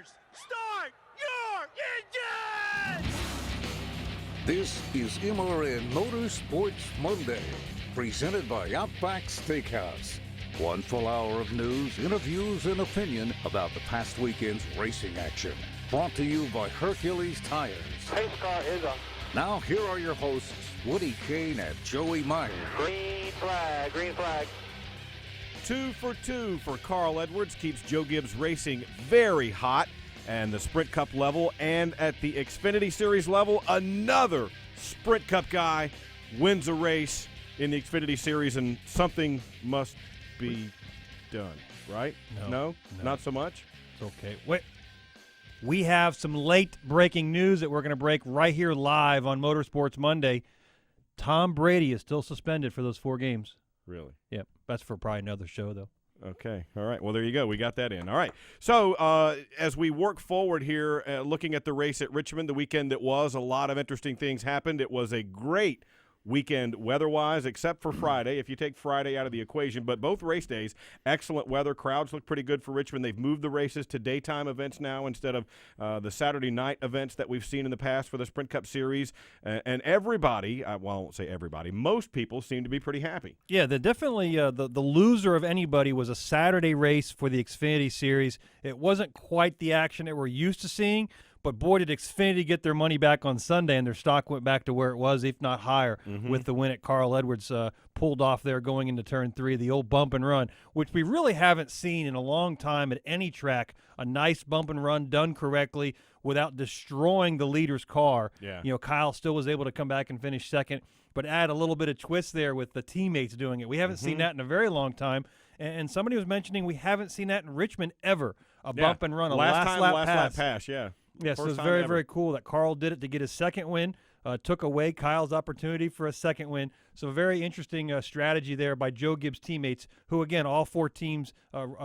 Cars, start your engines! This is MRN Motorsports Monday, presented by Outback Steakhouse. One full hour of news, interviews, and opinion about the past weekend's racing action. Brought to you by Hercules Tires. Pace car is on. Now here are your hosts, Woody Kane and Joey Meyer. Green flag, green flag. 2 for 2 for Carl Edwards, keeps Joe Gibbs Racing very hot. And the Sprint Cup level, and at the Xfinity Series level, another Sprint Cup guy wins a race in the Xfinity Series, and something must be done, right? No? Not so much? It's okay. Wait. We have some late-breaking news that we're going to break right here live on Motorsports Monday. Tom Brady is still suspended for those 4 games. Really? Yep. That's for probably another show, though. Okay. All right. Well, there you go. We got that in. All right. So as we work forward here, looking at the race at Richmond, the weekend that was, a lot of interesting things happened. It was a great weekend weather-wise, except for Friday, if you take Friday out of the equation. But both race days, excellent weather. Crowds look pretty good for Richmond. They've moved the races to daytime events now instead of the Saturday night events that we've seen in the past for the Sprint Cup Series. And everybody, well, I won't say everybody, most people seem to be pretty happy. Yeah, definitely the loser of anybody was a Saturday race for the Xfinity Series. It wasn't quite the action that we're used to seeing, but boy, did Xfinity get their money back on Sunday, and their stock went back to where it was, if not higher, with the win at Carl Edwards pulled off there going into Turn 3, the old bump and run, which we really haven't seen in a long time at any track, a nice bump and run done correctly without destroying the leader's car. Yeah. You know, Kyle still was able to come back and finish second, but add a little bit of twist there with the teammates doing it. We haven't seen that in a very long time, and somebody was mentioning we haven't seen that in Richmond ever, a bump and run, a last lap pass. Yeah. Yes, so it was very, very cool that Carl did it to get his second win, took away Kyle's opportunity for a second win. So a very interesting strategy there by Joe Gibbs' teammates, who, again, all 4 teams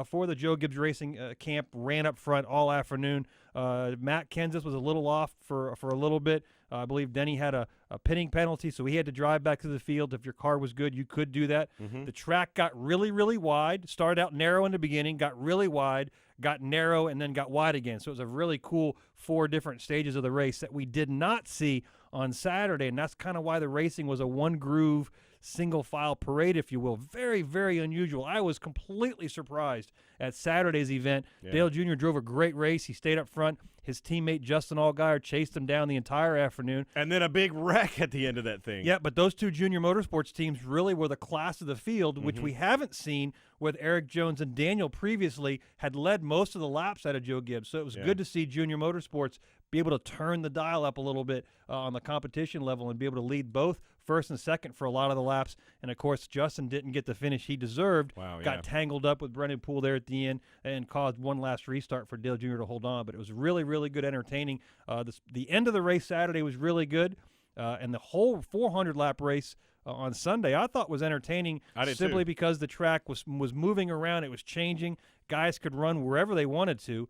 for the Joe Gibbs Racing camp ran up front all afternoon. Matt Kenseth was a little off for a little bit. I believe Denny had a pitting penalty, so he had to drive back to the field. If your car was good, you could do that. The track got really, really wide, started out narrow in the beginning, got really wide, got narrow, and then got wide again. So it was a really cool 4 different stages of the race that we did not see on Saturday, and that's kind of why the racing was a one-groove, single-file parade, if you will. Very, very unusual. I was completely surprised at Saturday's event. Yeah. Dale Jr. drove a great race. He stayed up front. His teammate Justin Allgaier chased him down the entire afternoon. And then a big wreck at the end of that thing. Yeah, but those 2 junior motorsports teams really were the class of the field, which we haven't seen with Eric Jones and Daniel previously had led most of the laps out of Joe Gibbs. So it was good to see junior motorsports be able to turn the dial up a little bit on the competition level and be able to lead both first and second for a lot of the laps. And, of course, Justin didn't get the finish he deserved. Got tangled up with Brendan Poole there at the end and caused one last restart for Dale Jr. to hold on. But it was really, really good entertaining. The end of the race Saturday was really good. And the whole 400-lap race on Sunday I thought was entertaining simply because the track was moving around. It was changing. Guys could run wherever they wanted to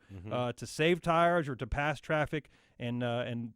save tires or to pass traffic. And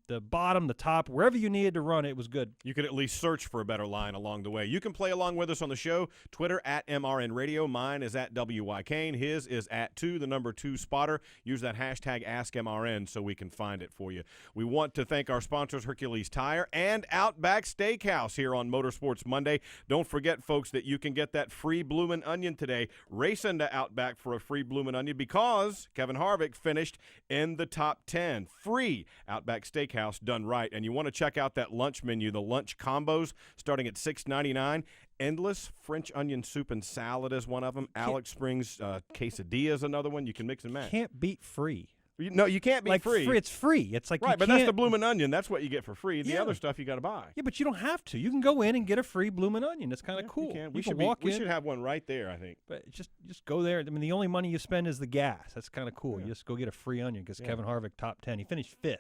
the bottom, the top, wherever you needed to run, it was good. You could at least search for a better line along the way. You can play along with us on the show. Twitter at MRN Radio. Mine is at WY Kane. His is at 2 spotter. Use that hashtag AskMRN so we can find it for you. We want to thank our sponsors, Hercules Tire and Outback Steakhouse here on Motorsports Monday. Don't forget, folks, that you can get that free bloomin' onion today. Race into Outback for a free bloomin' onion because Kevin Harvick finished in the top 10. Free Outback Steakhouse done right. And you want to check out that lunch menu, the lunch combos starting at $6.99. Endless French onion soup and salad is one of them. Alex Springs quesadilla is another one. You can mix and match. Can't beat free. No, you can't be free. It's free. It's like right, but that's the bloomin' onion. That's what you get for free. The other stuff you got to buy. Yeah, but you don't have to. You can go in and get a free bloomin' onion. It's kind of cool. We should have one right there, I think. But just go there. I mean, the only money you spend is the gas. That's kind of cool. You just go get a free onion because Kevin Harvick top 10. He finished 5th.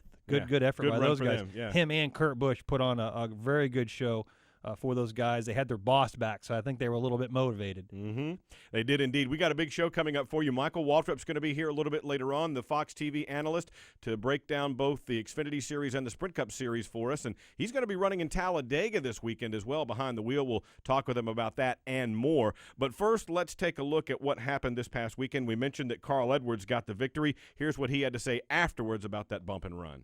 Good effort by those guys. Him and Kurt Busch put on a very good show for those guys. They had their boss back, so I think they were a little bit motivated. Mm-hmm. They did indeed. We got a big show coming up for you. Michael Waltrip's going to be here a little bit later on, the Fox TV analyst, to break down both the Xfinity Series and the Sprint Cup Series for us. And he's going to be running in Talladega this weekend as well, behind the wheel. We'll talk with him about that and more. But first, let's take a look at what happened this past weekend. We mentioned that Carl Edwards got the victory. Here's what he had to say afterwards about that bump and run.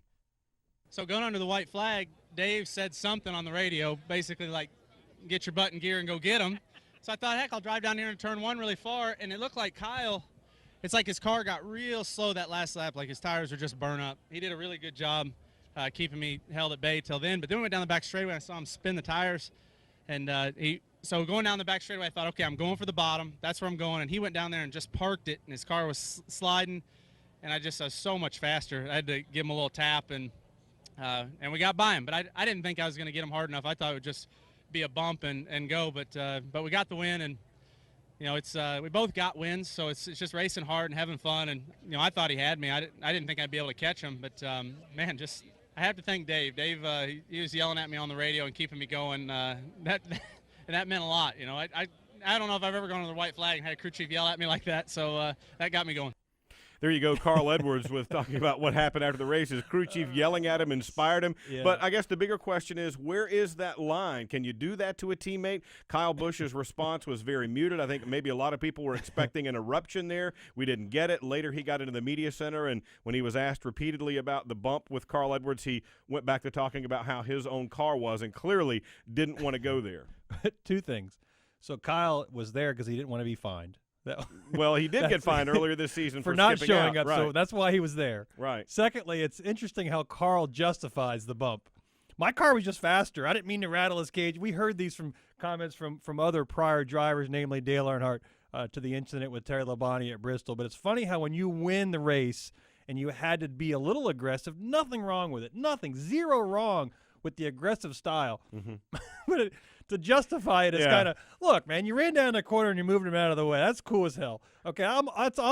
So going under the white flag, Dave said something on the radio, basically like, get your butt in gear and go get him. So I thought, heck, I'll drive down here and turn one really far, and it looked like Kyle, it's like his car got real slow that last lap, like his tires were just burnt up. He did a really good job keeping me held at bay till then, but then we went down the back straightaway, I saw him spin the tires, and so going down the back straightaway, I thought, okay, I'm going for the bottom, that's where I'm going, and he went down there and just parked it, and his car was sliding, and I was so much faster. I had to give him a little tap, and we got by him, but I didn't think I was going to get him hard enough. I thought it would just be a bump and go, but we got the win, and it's we both got wins, so it's just racing hard and having fun, and I thought he had me. I didn't think I'd be able to catch him, but man, I have to thank Dave. Dave, he was yelling at me on the radio and keeping me going. That meant a lot. I don't know if I've ever gone to the white flag and had a crew chief yell at me like that, so that got me going. There you go, Carl Edwards with talking about what happened after the race. His crew chief yelling at him inspired him. Yeah. But I guess the bigger question is, where is that line? Can you do that to a teammate? Kyle Busch's response was very muted. I think maybe a lot of people were expecting an eruption there. We didn't get it. Later he got into the media center, and when he was asked repeatedly about the bump with Carl Edwards, he went back to talking about how his own car was and clearly didn't want to go there. Two things. So Kyle was there because he didn't want to be fined. Well, he did get fined earlier this season for not skipping showing out. up, Right. so that's why he was there. Right. Secondly, it's interesting how Carl justifies the bump. My car was just faster. I didn't mean to rattle his cage. We heard these from comments from other prior drivers, namely Dale Earnhardt, to the incident with Terry Labonte at Bristol. But it's funny how when you win the race and you had to be a little aggressive, nothing wrong with it. Nothing. Zero wrong with the aggressive style. Mm-hmm. But to justify it, it's kind of, look, man, you ran down the corner and you're moving him out of the way. That's cool as hell. Okay, I'm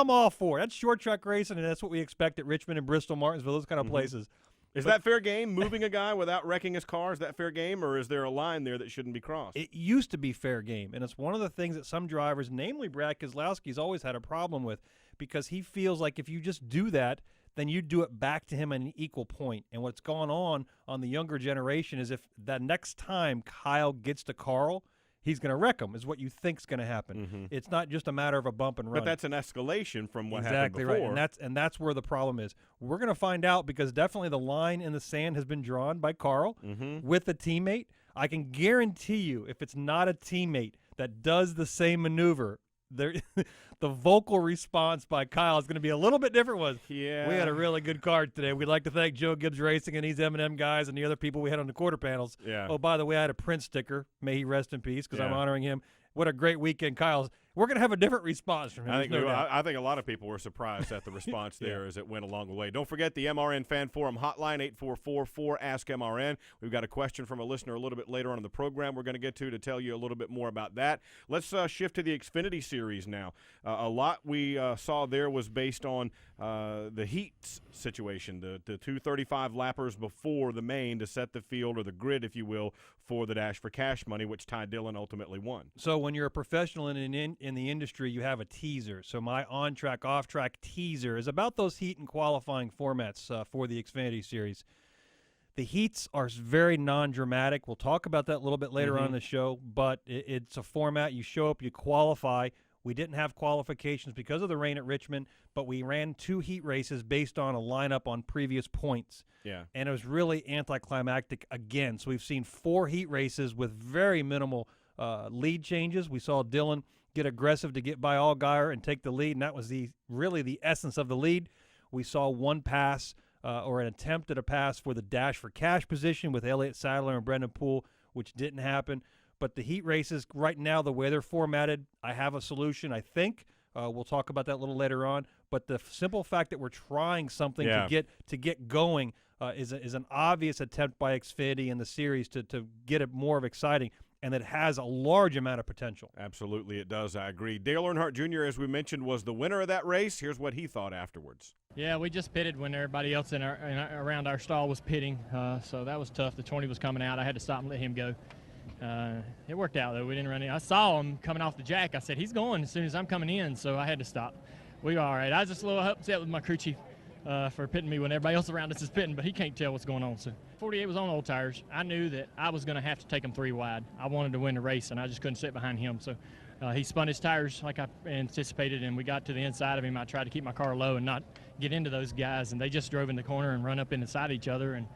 all for it. That's short track racing, and that's what we expect at Richmond and Bristol, Martinsville, those kind of places. Is that fair game, moving a guy without wrecking his car? Is that fair game, or is there a line there that shouldn't be crossed? It used to be fair game, and it's one of the things that some drivers, namely Brad Keselowski's always had a problem with, because he feels like if you just do that, then you do it back to him at an equal point. And what's going on the younger generation is if that next time Kyle gets to Carl, he's going to wreck him, is what you think's going to happen. Mm-hmm. It's not just a matter of a bump and run. But that's an escalation from what happened exactly before. Right, and that's where the problem is. We're going to find out, because definitely the line in the sand has been drawn by Carl with a teammate. I can guarantee you, if it's not a teammate that does the same maneuver, the vocal response by Kyle is going to be a little bit different. We had a really good card today. We'd like to thank Joe Gibbs Racing and these M&M guys and the other people we had on the quarter panels. Yeah. Oh, by the way, I had a Prince sticker. May he rest in peace, because I'm Yeah. honoring him. What a great weekend, Kyle. We're going to have a different response from him. I think a lot of people were surprised at the response there as it went along the way. Don't forget the MRN Fan Forum hotline, 844-4ASK-MRN. We've got a question from a listener a little bit later on in the program we're going to get to tell you a little bit more about that. Let's shift to the Xfinity Series now. A lot we saw there was based on the heat situation, the 235 lappers before the main to set the field, or the grid, if you will, for the Dash for Cash money, which Ty Dillon ultimately won. So when you're a professional in the industry, you have a teaser. So my on-track, off-track teaser is about those heat and qualifying formats for the Xfinity Series. The heats are very non-dramatic. We'll talk about that a little bit later on in the show, but it's a format. You show up, you qualify. We didn't have qualifications because of the rain at Richmond, but we ran 2 heat races based on a lineup on previous points. Yeah. And it was really anticlimactic again. So we've seen 4 heat races with very minimal lead changes. We saw Dillon get aggressive to get by Allgaier and take the lead, and that was really the essence of the lead. We saw one pass or an attempt at a pass for the Dash for Cash position with Elliott Sadler and Brendan Poole, which didn't happen. But the heat races right now, the way they're formatted, I have a solution, I think. We'll talk about that a little later on. But the simple fact that we're trying something to get going is an obvious attempt by Xfinity in the series to get it more exciting, and it has a large amount of potential. Absolutely, it does. I agree. Dale Earnhardt Jr., as we mentioned, was the winner of that race. Here's what he thought afterwards. Yeah, we just pitted when everybody else around our stall was pitting, so that was tough. The 20 was coming out. I had to stop and let him go. It worked out, though. We didn't run in. I saw him coming off the jack. I said, he's going as soon as I'm coming in, so I had to stop. We were all right. I was just a little upset with my crew chief for pitting me when everybody else around us is pitting, but he can't tell what's going on. So 48 was on old tires. I knew that I was going to have to take him 3 wide. I wanted to win the race, and I just couldn't sit behind him. So he spun his tires like I anticipated, and we got to the inside of him. I tried to keep my car low and not get into those guys, and they just drove in the corner and run up inside each other. And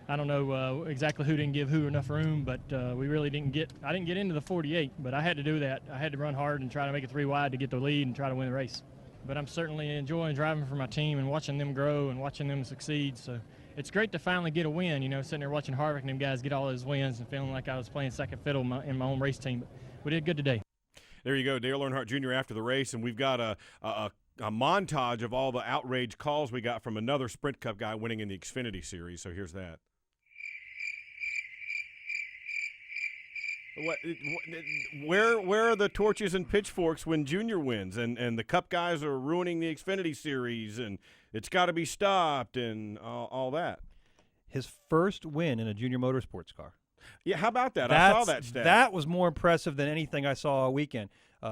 I don't know exactly who didn't give who enough room, but we really didn't get – I didn't get into the 48, but I had to do that. I had to run hard and try to make it 3 wide to get the lead and try to win the race. But I'm certainly enjoying driving for my team and watching them grow and watching them succeed. So it's great to finally get a win, sitting there watching Harvick and them guys get all those wins and feeling like I was playing second fiddle in my own race team. But we did good today. There you go, Dale Earnhardt Jr. after the race, and we've got a montage of all the outrage calls we got from another Sprint Cup guy winning in the Xfinity Series. So here's that. Where are the torches and pitchforks when Junior wins and the Cup guys are ruining the Xfinity Series and it's got to be stopped and all that? His first win in a Junior Motorsports car. Yeah, how about that? I saw that stat. That was more impressive than anything I saw all weekend.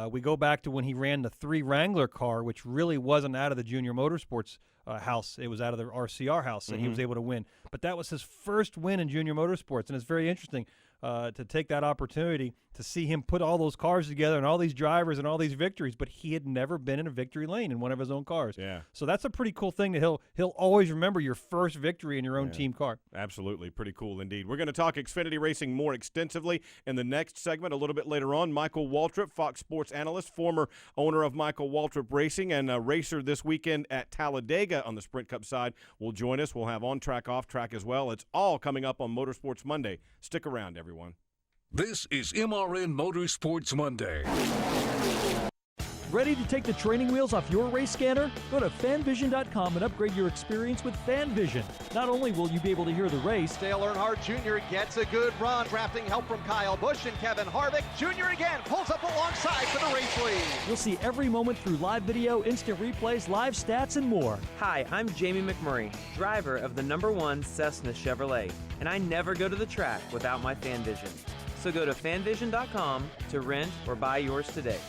We go back to when he ran the 3 Wrangler car, which really wasn't out of the Junior Motorsports house. It was out of the RCR house that he was able to win. But that was his first win in Junior Motorsports, and it's very interesting to take that opportunity to see him put all those cars together and all these drivers and all these victories, but he had never been in a victory lane in one of his own cars. Yeah. So that's a pretty cool thing that he'll always remember your first victory in your own team car. Absolutely. Pretty cool indeed. We're going to talk Xfinity racing more extensively in the next segment a little bit later on. Michael Waltrip, Fox Sports analyst, former owner of Michael Waltrip Racing and a racer this weekend at Talladega on the Sprint Cup side, will join us. We'll have on-track, off-track as well. It's all coming up on Motorsports Monday. Stick around, everyone. This is MRN Motorsports Monday. Ready to take the training wheels off your race scanner? Go to fanvision.com and upgrade your experience with FanVision. Not only will you be able to hear the race, Dale Earnhardt Jr. gets a good run, drafting help from Kyle Busch and Kevin Harvick. Jr. again pulls up alongside for the race lead. you'll see every moment through live video, instant replays, live stats, and more. Hi, I'm Jamie McMurray, driver of the #1 Cessna Chevrolet, and I never go to the track without my FanVision. So go to fanvision.com to rent or buy yours today.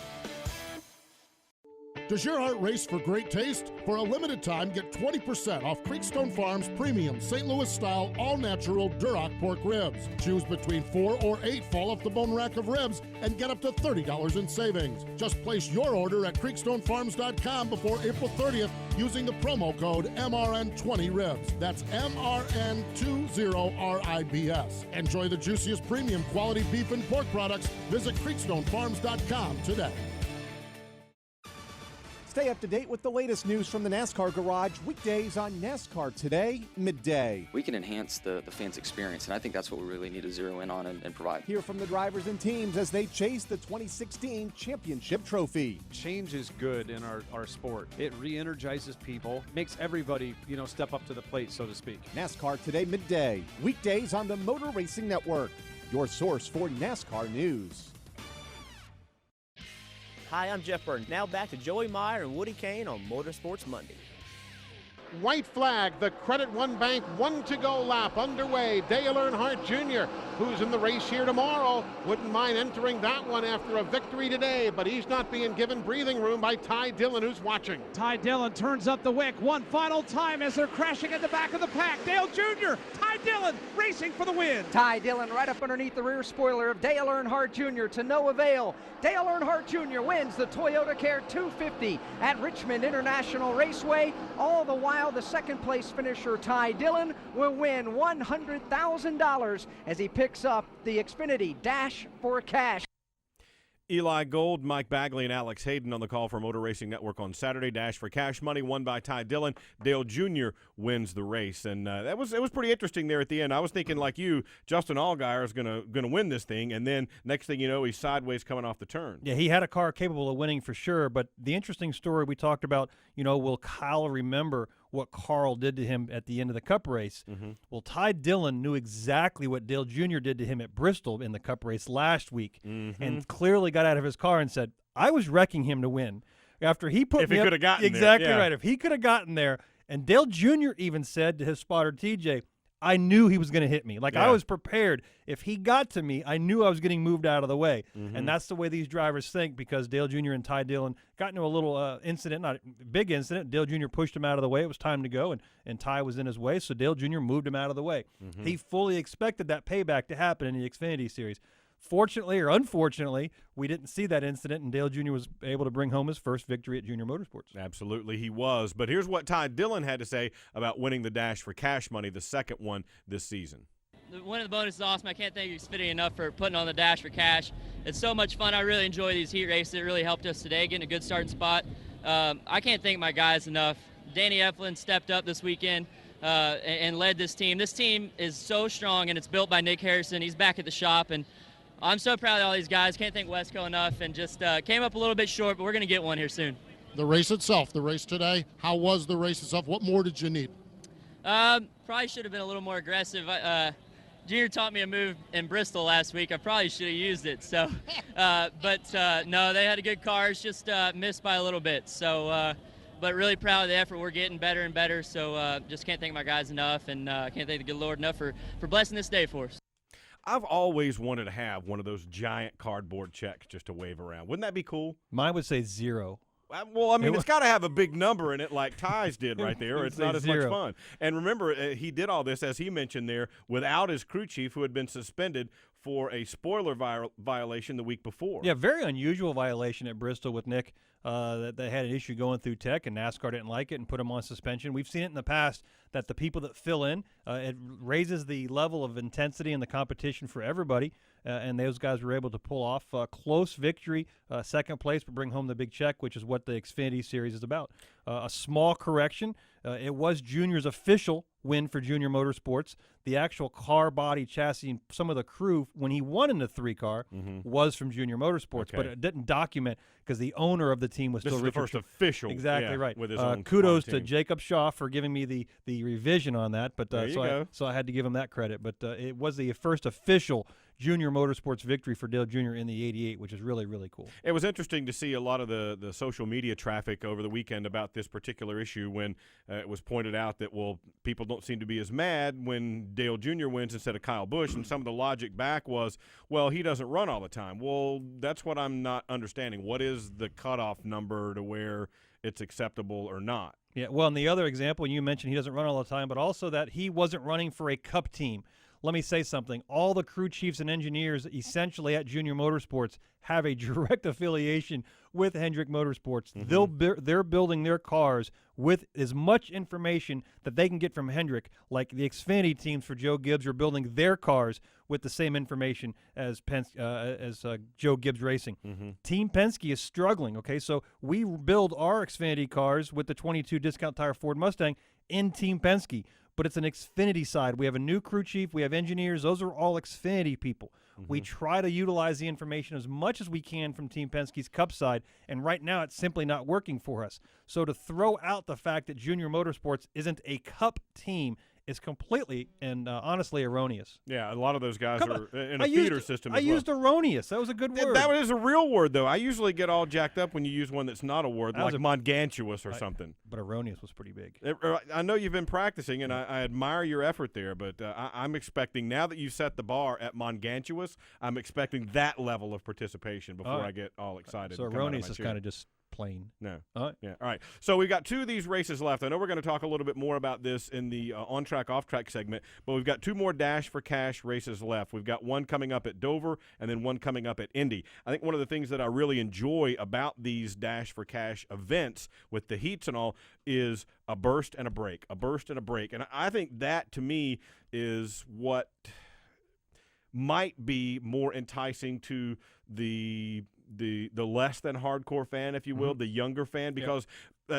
Does your heart race for great taste? For a limited time, get 20% off Creekstone Farms premium St. Louis style all-natural Duroc pork ribs. Choose between 4 or 8 fall-off-the-bone rack of ribs and get up to $30 in savings. Just place your order at creekstonefarms.com before April 30th using the promo code MRN20RIBS. That's MRN20RIBS. Enjoy the juiciest premium quality beef and pork products. Visit creekstonefarms.com today. Stay up to date with the latest news from the NASCAR Garage weekdays on NASCAR Today, midday. We can enhance the fans' experience, and I think that's what we really need to zero in on and provide. Hear from the drivers and teams as they chase the 2016 championship trophy. Change is good in our sport. It re-energizes people, makes everybody, step up to the plate, so to speak. NASCAR Today, midday, weekdays on the Motor Racing Network, your source for NASCAR news. Hi, I'm Jeff Burton. Now back to Joey Meyer and Woody Kane on Motorsports Monday. White flag, the Credit One Bank 1-to-go lap underway. Dale Earnhardt Jr., who's in the race here tomorrow, wouldn't mind entering that one after a victory today, but he's not being given breathing room by Ty Dillon, who's watching. Ty Dillon turns up the wick one final time as they're crashing at the back of the pack. Dale Jr., Ty Dillon racing for the win. Ty Dillon right up underneath the rear spoiler of Dale Earnhardt Jr. to no avail. Dale Earnhardt Jr. wins the Toyota Care 250 at Richmond International Raceway. All the while, the second place finisher Ty Dillon will win $100,000 as he picks up the Xfinity Dash for Cash. Eli Gold, Mike Bagley, and Alex Hayden on the call for Motor Racing Network on Saturday. Dash for Cash money won by Ty Dillon. Dale Jr. wins the race, and it was pretty interesting there at the end. I was thinking, like you, Justin Allgaier is gonna win this thing, and then next thing you know, he's sideways coming off the turn. Yeah, he had a car capable of winning for sure. But the interesting story we talked about, will Kyle remember what Carl did to him at the end of the Cup race? Well, Ty Dillon knew exactly what Dale Jr. did to him at Bristol in the Cup race last week, and clearly got out of his car and said, I was wrecking him to win. After he put if he could have gotten exactly there, yeah. right. If he could have gotten there, and Dale Jr. even said to his spotter TJ, I knew he was going to hit me. Like, Yeah. I was prepared. If he got to me, I knew I was getting moved out of the way. Mm-hmm. And that's the way these drivers think, because Dale Jr. and Ty Dillon got into a little incident, not a big incident. Dale Jr. pushed him out of the way. It was time to go, and Ty was in his way, so Dale Jr. moved him out of the way. Mm-hmm. He fully expected that payback to happen in the Xfinity Series. Fortunately or unfortunately, we didn't see that incident, and Dale Jr. was able to bring home his first victory at Junior Motorsports. Absolutely, he was. But here's what Ty Dillon had to say about winning the Dash for Cash money, the second one this season. Winning the bonus is awesome. I can't thank Xfinity enough for putting on the Dash for Cash. It's so much fun. I really enjoy these heat races. It really helped us today, getting a good starting spot. I can't thank my guys enough. Danny Eflin stepped up this weekend and led this team. This team is so strong, and it's built by Nick Harrison. He's back at the shop, and I'm so proud of all these guys. Can't thank Wesco enough, and just came up a little bit short, but we're going to get one here soon. The race itself, the race today, how was the race itself? What more did you need? Probably should have been a little more aggressive. Junior taught me a move in Bristol last week. I probably should have used it. So, no, they had a good cars, just missed by a little bit. So, but really proud of the effort. We're getting better and better. So, just can't thank my guys enough, and can't thank the good Lord enough for blessing this day for us. I've always wanted to have one of those giant cardboard checks just to wave around. Wouldn't that be cool? Mine would say 0. Well, I mean, it's got to have a big number in it like Ty's did right there, or it's not as much 0. fun. And remember, he did all this, as he mentioned there, without his crew chief, who had been suspended for a spoiler violation the week before. Yeah, very unusual violation at Bristol with Nick. That they had an issue going through tech, and NASCAR didn't like it and put him on suspension. We've seen it in the past that the people that fill in, it raises the level of intensity and the competition for everybody, and those guys were able to pull off a close victory, second place, but bring home the big check, which is what the Xfinity Series is about. A small correction, it was Junior's official win for Junior Motorsports. The actual car, body, chassis, and some of the crew, when he won in the 3-car, was from Junior Motorsports, but it didn't document because the owner of the team was This still is the Richard. first official, Exactly right. with his own kudos team. to Jacob Shaw for giving me the revision on that, but There you go. so I had to give him that credit. But it was the first official Junior Motorsports victory for Dale Jr. in the 88, which is really, really cool. It was interesting to see a lot of the social media traffic over the weekend about this particular issue when it was pointed out that, well, people don't seem to be as mad when Dale Jr. wins instead of Kyle Busch, and some of the logic back was, well, he doesn't run all the time. Well, that's what I'm not understanding. What is the cutoff number to where it's acceptable or not? Yeah, well, and the other example, you mentioned he doesn't run all the time, but also that he wasn't running for a cup team. Let me say something. All the crew chiefs and engineers essentially at Junior Motorsports have a direct affiliation with Hendrick Motorsports. They're building their cars with as much information that they can get from Hendrick, like the Xfinity teams for Joe Gibbs are building their cars with the same information as Joe Gibbs Racing. Team Penske is struggling, okay? So we build our Xfinity cars with the 22 discount tire Ford Mustang in Team Penske, but it's an Xfinity side. We have a new crew chief. We have engineers. Those are all Xfinity people. We try to utilize the information as much as we can from Team Penske's Cup side, and right now it's simply not working for us. So to throw out the fact that Junior Motorsports isn't a Cup team is completely and honestly erroneous. Yeah, a lot of those guys are in a I feeder used, system I as well. used erroneous. That was a good word. That is a real word, though. I usually get all jacked up when you use one that's not a word, That like was mongantuous or something. But erroneous was pretty big. I know you've been practicing, and I admire your effort there, but I'm expecting, now that you set the bar at mongantuous, I'm expecting that level of participation before I get all excited. So and come out of erroneous my is chair. kind of just plain. No. Yeah. All right. So we've got 2 of these races left. I know we're going to talk a little bit more about this in the on-track, off-track segment, but we've got 2 more Dash for Cash races left. We've got one coming up at Dover and then one coming up at Indy. I think one of the things that I really enjoy about these Dash for Cash events with the heats and all is a burst and a break, a burst and a break. And I think that, to me, is what might be more enticing to the less than hardcore fan, if you will, the younger fan, because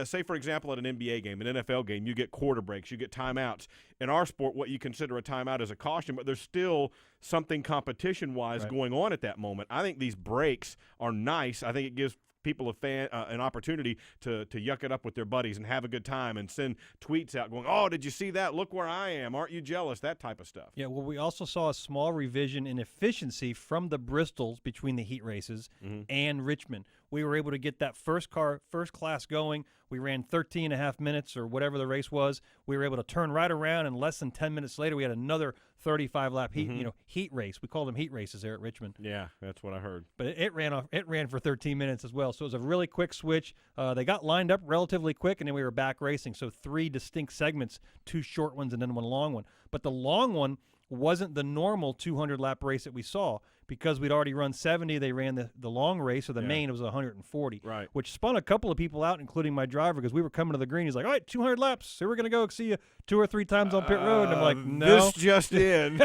say, for example, at an NBA game, an NFL game, you get quarter breaks, you get timeouts. In our sport, what you consider a timeout is a caution, but there's still something competition-wise going on at that moment. I think these breaks are nice. I think it gives people an opportunity to yuck it up with their buddies and have a good time and send tweets out going, oh, did you see that? Look where I am. Aren't you jealous? That type of stuff. Yeah, well, we also saw a small revision in efficiency from the Bristols between the heat races and Richmond. we were able to get that first class going. We ran 13 and a half minutes or whatever the race was. We were able to turn right around, and less than 10 minutes later, we had another 35-lap heat race. We called them heat races there at Richmond. Yeah, that's what I heard. But it ran for 13 minutes as well. So it was a really quick switch. They got lined up relatively quick, and then we were back racing. So 3 distinct segments, 2 short ones and then 1 long one. But the long one wasn't the normal 200-lap race that we saw. Because we'd already run 70, they ran the long race, or the main was 140, right? Which spun a couple of people out, including my driver, because we were coming to the green. He's like, all right, 200 laps. So we're going to go see you 2 or 3 times on pit road. And I'm like, no. This just in.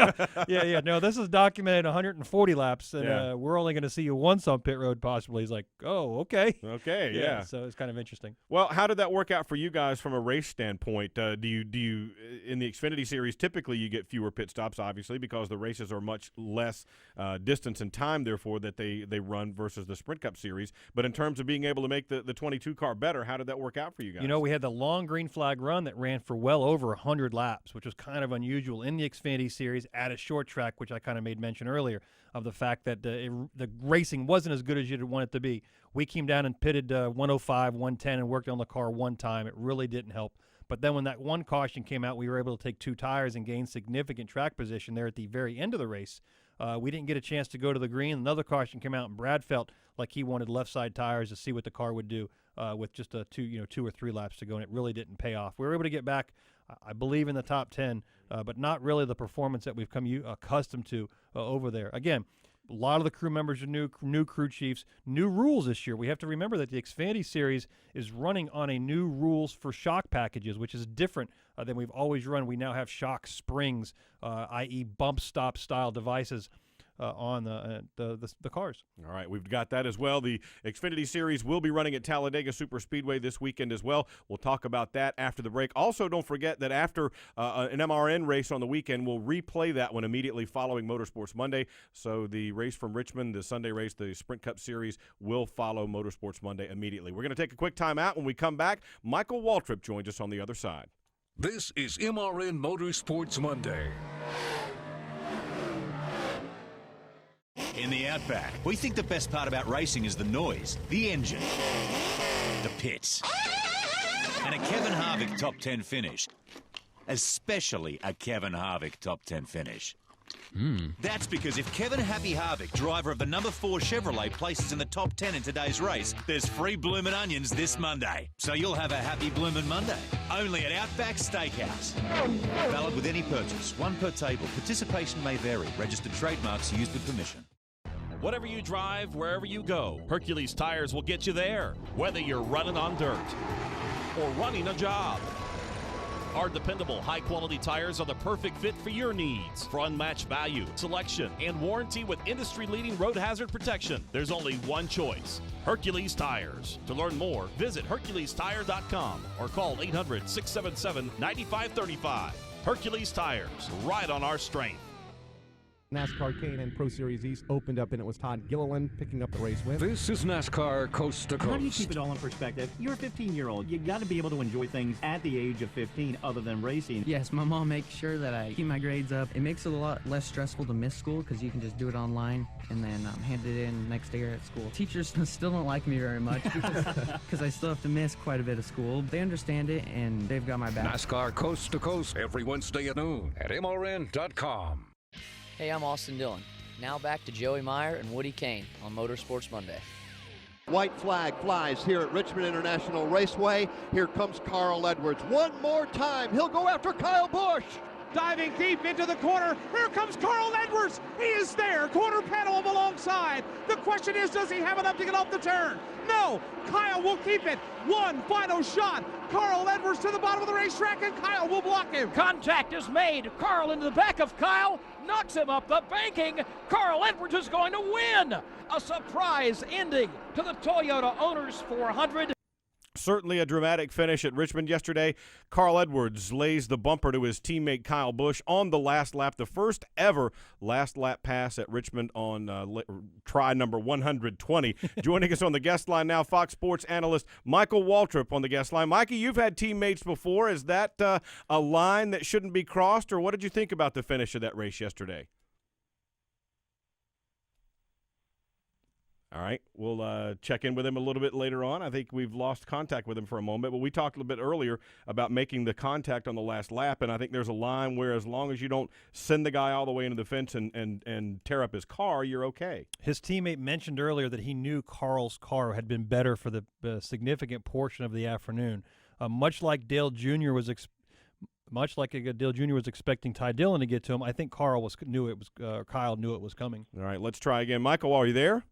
yeah. No, this is documented 140 laps, and we're only going to see you once on pit road possibly. He's like, oh, okay. Okay, yeah. So it's kind of interesting. Well, how did that work out for you guys from a race standpoint? Do you in the Xfinity Series, typically you get fewer pit stops, obviously, because the races are much less distance and time, therefore, that they run versus the Sprint Cup Series. But in terms of being able to make the 22 car better, how did that work out for you guys? You know, we had the long green flag run that ran for well over 100 laps, which was kind of unusual in the Xfinity Series at a short track, which I kind of made mention earlier of the fact that the racing wasn't as good as you'd want it to be. We came down and pitted 105, 110, and worked on the car one time. It really didn't help. But then when that one caution came out, we were able to take 2 tires and gain significant track position there at the very end of the race. We didn't get a chance to go to the green. Another caution came out, and Brad felt like he wanted left side tires to see what the car would do with just 2 or 3 laps to go, and it really didn't pay off. We were able to get back, I believe, in the top 10, but not really the performance that we've come accustomed to over there. Again, a lot of the crew members are new crew chiefs, new rules this year. We have to remember that the Xfinity Series is running on a new rules for shock packages, which is different than we've always run. We now have shock springs, i.e. bump stop style devices on the cars. All right, we've got that as well. The Xfinity Series will be running at Talladega Super Speedway this weekend as well. We'll talk about that after the break. Also, don't forget that after an MRN race on the weekend, we'll replay that one immediately following Motorsports Monday. So the race from Richmond, the Sunday race, the Sprint Cup Series, will follow Motorsports Monday immediately. We're going to take a quick time out. When we come back, Michael Waltrip joins us on the other side. This is MRN Motorsports Monday. In the Outback, we think the best part about racing is the noise, the engine, the pits, and a Kevin Harvick top 10 finish. Especially a Kevin Harvick top 10 finish. That's because if Kevin Happy Harvick, driver of the number 4 Chevrolet, places in the top 10 in today's race, there's free bloomin' onions this Monday. So you'll have a happy bloomin' Monday. Only at Outback Steakhouse. Valid with any purchase. 1 per table. Participation may vary. Registered trademarks used with permission. Whatever you drive, wherever you go, Hercules Tires will get you there, whether you're running on dirt or running a job. Our dependable, high-quality tires are the perfect fit for your needs. For unmatched value, selection, and warranty with industry-leading road hazard protection, there's only one choice: Hercules Tires. To learn more, visit HerculesTire.com or call 800-677-9535. Hercules Tires, right on our strength. NASCAR K&N Pro Series East opened up, and it was Todd Gilliland picking up the race win. This is NASCAR Coast to Coast. How do you keep it all in perspective? You're a 15-year-old. You got to be able to enjoy things at the age of 15 other than racing. Yes, my mom makes sure that I keep my grades up. It makes it a lot less stressful to miss school because you can just do it online and then hand it in next day at school. Teachers still don't like me very much because I still have to miss quite a bit of school. They understand it, and they've got my back. NASCAR Coast to Coast every Wednesday at noon at MRN.com. Hey, I'm Austin Dillon. Now back to Joey Meyer and Woody Kane on Motorsports Monday. White flag flies here at Richmond International Raceway. Here comes Carl Edwards. One more time. He'll go after Kyle Busch. Diving deep into the corner. Here comes Carl Edwards. He is there. Quarter panel him alongside. The question is, does he have enough to get off the turn? No. Kyle will keep it. One final shot. Carl Edwards to the bottom of the racetrack, and Kyle will block him. Contact is made. Carl into the back of Kyle. Knocks him up the banking. Carl Edwards is going to win. A surprise ending to the Toyota Owners 400. Certainly a dramatic finish at Richmond yesterday. Carl Edwards lays the bumper to his teammate Kyle Busch on the last lap, the first ever last lap pass at Richmond on try number 120. Joining us on the guest line now, Fox Sports analyst Michael Waltrip on the guest line. Mikey, you've had teammates before. Is that a line that shouldn't be crossed, or what did you think about the finish of that race yesterday? All right. We'll check in with him a little bit later on. I think we've lost contact with him for a moment, but we talked a little bit earlier about making the contact on the last lap, and I think there's a line where as long as you don't send the guy all the way into the fence and tear up his car, you're okay. His teammate mentioned earlier that he knew Carl's car had been better for the significant portion of the afternoon. Much like Dale Jr. was expecting Ty Dillon to get to him, I think Kyle knew it was coming. All right, let's try again. Michael, are you there?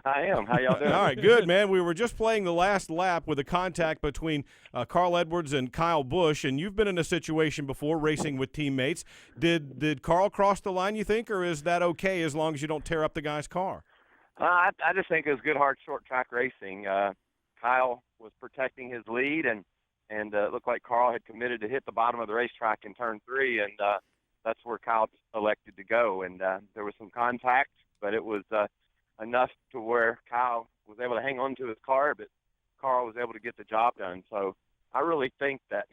I am. How y'all doing? All right, good, man. We were just playing the last lap with a contact between Carl Edwards and Kyle Busch, and you've been in a situation before racing with teammates. Did Carl cross the line, you think, or is that okay as long as you don't tear up the guy's car? I just think it was good, hard, short track racing. Kyle was protecting his lead, and it looked like Carl had committed to hit the bottom of the racetrack in turn 3, and that's where Kyle elected to go. And there was some contact, but it was enough to where Kyle was able to hang on to his car, but Carl was able to get the job done. So I really think that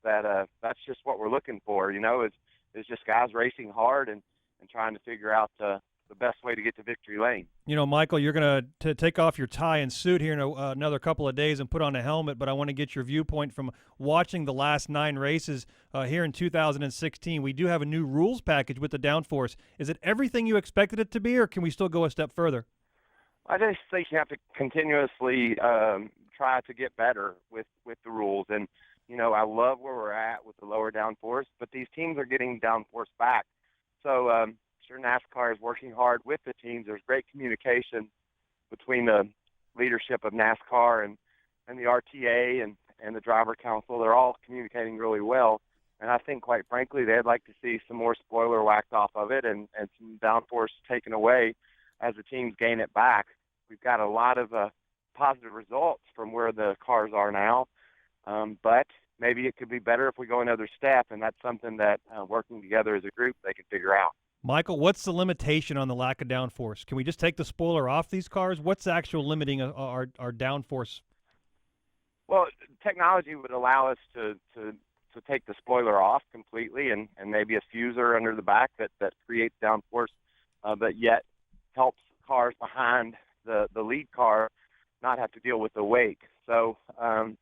that's just what we're looking for, is just guys racing hard and trying to figure out the best way to get to victory lane. Michael, you're going to take off your tie and suit here in another couple of days and put on a helmet, but I want to get your viewpoint from watching the last 9 races here in 2016. We do have a new rules package with the downforce. Is it everything you expected it to be, or can we still go a step further? I just think you have to continuously try to get better with the rules. And, I love where we're at with the lower downforce, but these teams are getting downforce back. So, sure, NASCAR is working hard with the teams. There's great communication between the leadership of NASCAR and the RTA and the driver council. They're all communicating really well. And I think, quite frankly, they'd like to see some more spoiler whacked off of it and some downforce taken away as the teams gain it back. We've got a lot of positive results from where the cars are now, but maybe it could be better if we go another step, and that's something that working together as a group they can figure out. Michael, what's the limitation on the lack of downforce? Can we just take the spoiler off these cars? What's the actual limiting our downforce? Well, technology would allow us to take the spoiler off completely and maybe a fuser under the back that creates downforce, but yet helps cars behind the lead car not have to deal with the wake. So, and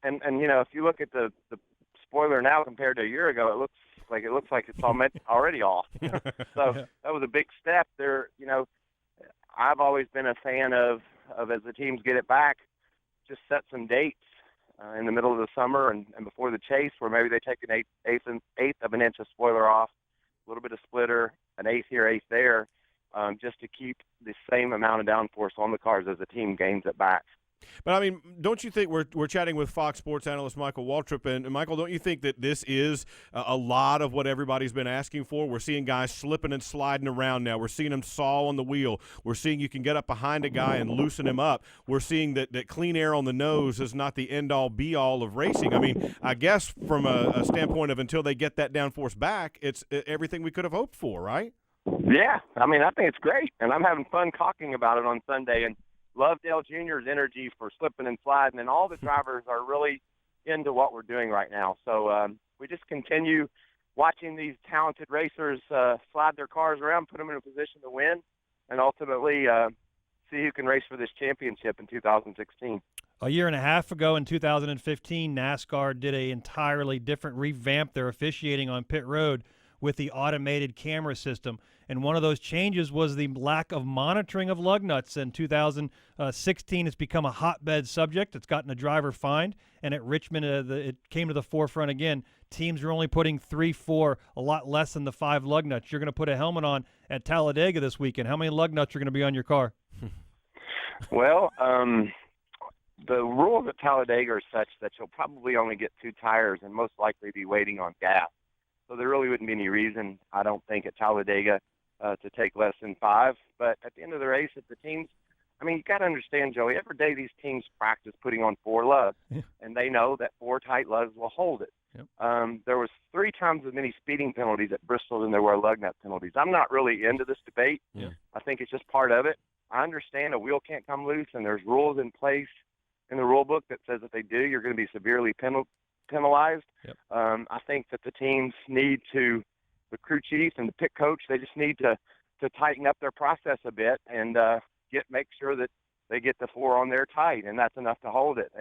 if you look at the spoiler now compared to a year ago, it looks like it's already off. So that was a big step there. I've always been a fan of as the teams get it back, just set some dates in the middle of the summer and before the chase where maybe they take an eighth of an inch of spoiler off, a little bit of splitter, an eighth here, eighth there, just to keep the same amount of downforce on the cars as the team gains it back. But, I mean, don't you think we're chatting with Fox Sports analyst Michael Waltrip, and Michael, don't you think that this is a lot of what everybody's been asking for? We're seeing guys slipping and sliding around now. We're seeing them saw on the wheel. We're seeing you can get up behind a guy and loosen him up. We're seeing that clean air on the nose is not the end-all, be-all of racing. I mean, I guess from a standpoint of until they get that downforce back, it's everything we could have hoped for, right? Yeah, I mean, I think it's great, and I'm having fun talking about it on Sunday, and love Dale Jr.'s energy for slipping and sliding, and all the drivers are really into what we're doing right now. So we just continue watching these talented racers slide their cars around, put them in a position to win, and ultimately see who can race for this championship in 2016. A year and a half ago in 2015, NASCAR did a entirely different revamp their officiating on pit road with the automated camera system. And one of those changes was the lack of monitoring of lug nuts. In 2016, it's become a hotbed subject. It's gotten a driver fined. And at Richmond, it came to the forefront again. Teams are only putting 3, 4, a lot less than the 5 lug nuts. You're going to put a helmet on at Talladega this weekend. How many lug nuts are going to be on your car? Well, the rules at Talladega are such that you'll probably only get 2 tires and most likely be waiting on gas. So there really wouldn't be any reason, I don't think, at Talladega to take less than 5. But at the end of the race, if the teams, I mean, you got to understand, Joey, every day these teams practice putting on 4 lugs, and they know that 4 tight lugs will hold it. Yep. There was 3 times as many speeding penalties at Bristol than there were lug nut penalties. I'm not really into this debate. Yeah. I think it's just part of it. I understand a wheel can't come loose, and there's rules in place in the rule book that says if they do, you're going to be severely penalized. Yep. I think that the teams need to, the crew chief and the pit coach, they just need to tighten up their process a bit and make sure that they get the 4 on there tight, and that's enough to hold it.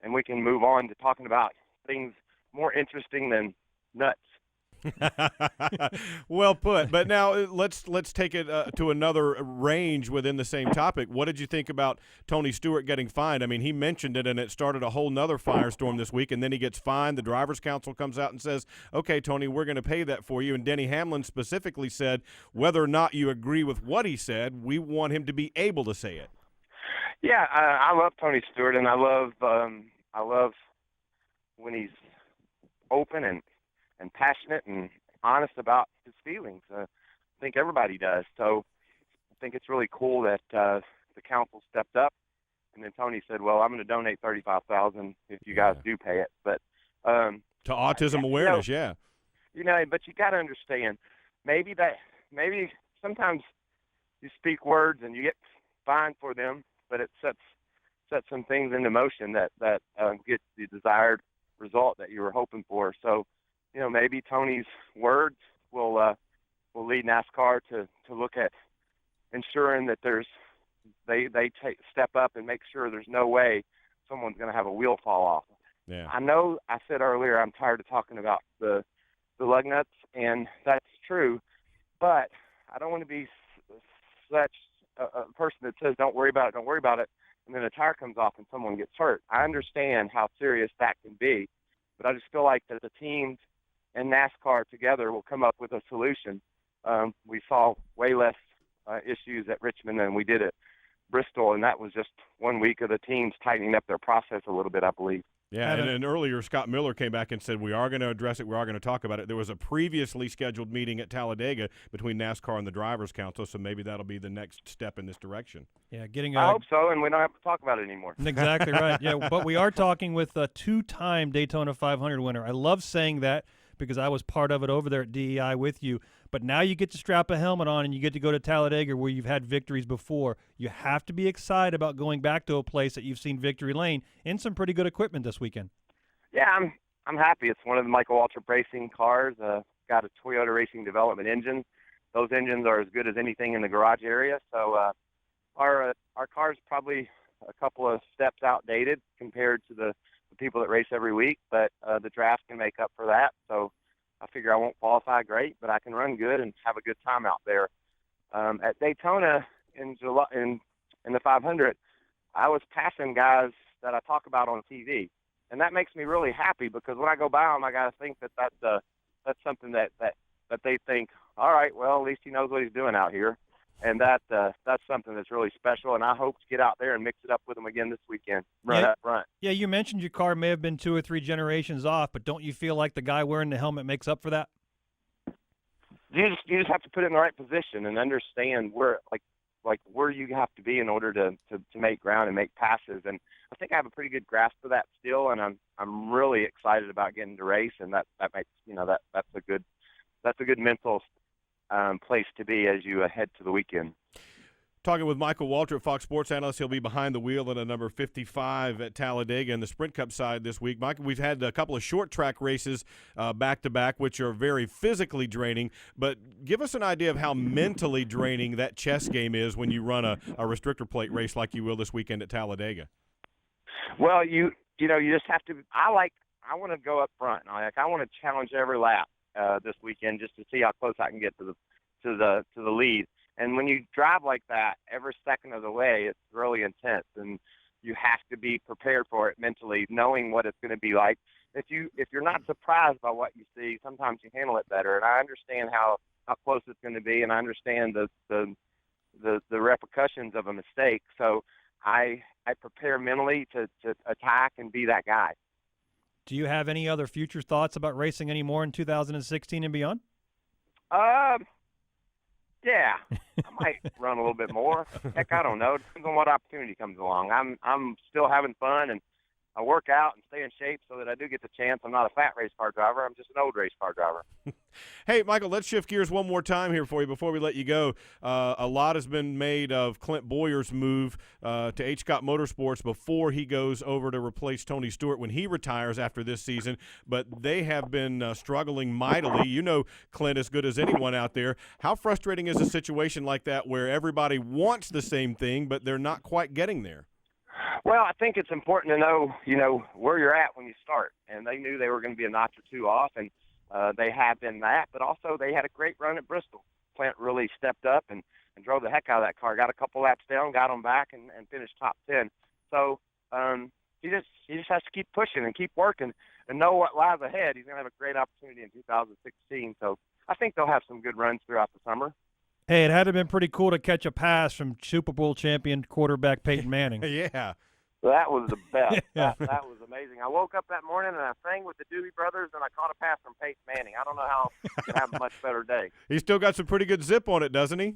And we can move on to talking about things more interesting than nuts. Well put. But now let's take it to another range within the same topic. What did you think about Tony Stewart getting fined? I mean, he mentioned it, and it started a whole nother firestorm this week, and then he gets fined. The Drivers' Council comes out and says, okay, Tony, we're going to pay that for you. And Denny Hamlin specifically said, whether or not you agree with what he said, we want him to be able to say it. Yeah, I love Tony Stewart, and I love when he's open and passionate and honest about his feelings. I think everybody does. So I think it's really cool that the council stepped up, and then Tony said, "Well, I'm going to donate $35,000 if you guys do pay it." But to autism awareness, yeah. But you got to understand, maybe sometimes you speak words and you get fined for them, but it sets some things into motion that get the desired result that you were hoping for. So, maybe Tony's words will lead NASCAR to look at ensuring that they step up and make sure there's no way someone's going to have a wheel fall off. Yeah. I know I said earlier I'm tired of talking about the lug nuts, and that's true, but I don't want to be such a person that says don't worry about it, and then a tire comes off and someone gets hurt. I understand how serious that can be, but I just feel like that the teams and NASCAR together will come up with a solution. We saw way less issues at Richmond than we did at Bristol, and that was just 1 week of the teams tightening up their process a little bit, I believe. Yeah, and then earlier Scott Miller came back and said we are going to address it, we are going to talk about it. There was a previously scheduled meeting at Talladega between NASCAR and the Drivers' Council, so maybe that'll be the next step in this direction. Yeah, I hope so, and we don't have to talk about it anymore. Exactly right. Yeah, but we are talking with a 2-time Daytona 500 winner. I love saying that because I was part of it over there at DEI with you. But now you get to strap a helmet on and you get to go to Talladega where you've had victories before. You have to be excited about going back to a place that you've seen victory lane in some pretty good equipment this weekend. Yeah, I'm happy. It's one of the Michael Waltrip racing cars. Got a Toyota Racing Development engine. Those engines are as good as anything in the garage area. So our car's probably a couple of steps outdated compared to the people that race every week, but the draft can make up for that. So I figure I won't qualify great, but I can run good and have a good time out there. At Daytona in July, in the 500, I was passing guys that I talk about on TV, and that makes me really happy because when I go by them, I got to think that's something that they think, all right, well, at least he knows what he's doing out here. And that's something that's really special, and I hope to get out there and mix it up with them again this weekend, right up front. Yeah, you mentioned your car may have been 2 or 3 generations off, but don't you feel like the guy wearing the helmet makes up for that? You just have to put it in the right position and understand where where you have to be in order to make ground and make passes. And I think I have a pretty good grasp of that still, and I'm really excited about getting to race, and that makes that's a good mental place to be as you head to the weekend. Talking with Michael Waltrip, FOX Sports Analyst. He'll be behind the wheel in a number 55 at Talladega in the Sprint Cup side this week. Michael, we've had a couple of short track races back-to-back, which are very physically draining, but give us an idea of how mentally draining that chess game is when you run a restrictor plate race like you will this weekend at Talladega. Well, you just have to – I want to go up front. I want to challenge every lap this weekend just to see how close I can get to the lead. And when you drive like that, every second of the way, it's really intense, and you have to be prepared for it mentally, knowing what it's going to be like. If you're not surprised by what you see, sometimes you handle it better. And I understand how close it's going to be, and I understand the repercussions of a mistake. So I prepare mentally to attack and be that guy. Do you have any other future thoughts about racing anymore in 2016 and beyond? Yeah, I might run a little bit more. Heck, I don't know. It depends on what opportunity comes along. I'm still having fun, and work out and stay in shape so that I do get the chance. I'm not a fat race car driver. I'm just an old race car driver. Hey, Michael, let's shift gears one more time here for you before we let you go. A lot has been made of Clint Boyer's move to H. Scott Motorsports before he goes over to replace Tony Stewart when he retires after this season, but they have been struggling mightily. You know Clint as good as anyone out there. How frustrating is a situation like that where everybody wants the same thing, but they're not quite getting there? Well, I think it's important to know, where you're at when you start. And they knew they were going to be a notch or two off, and they have been that. But also they had a great run at Bristol. Clint really stepped up and drove the heck out of that car. Got a couple laps down, got them back, and finished top 10. So he just has to keep pushing and keep working and know what lies ahead. He's going to have a great opportunity in 2016. So I think they'll have some good runs throughout the summer. Hey, it had to have been pretty cool to catch a pass from Super Bowl champion quarterback Peyton Manning. Yeah. That was the best. Yeah. That was amazing. I woke up that morning and I sang with the Doobie Brothers and I caught a pass from Peyton Manning. I don't know how I could have a much better day. He's still got some pretty good zip on it, doesn't he?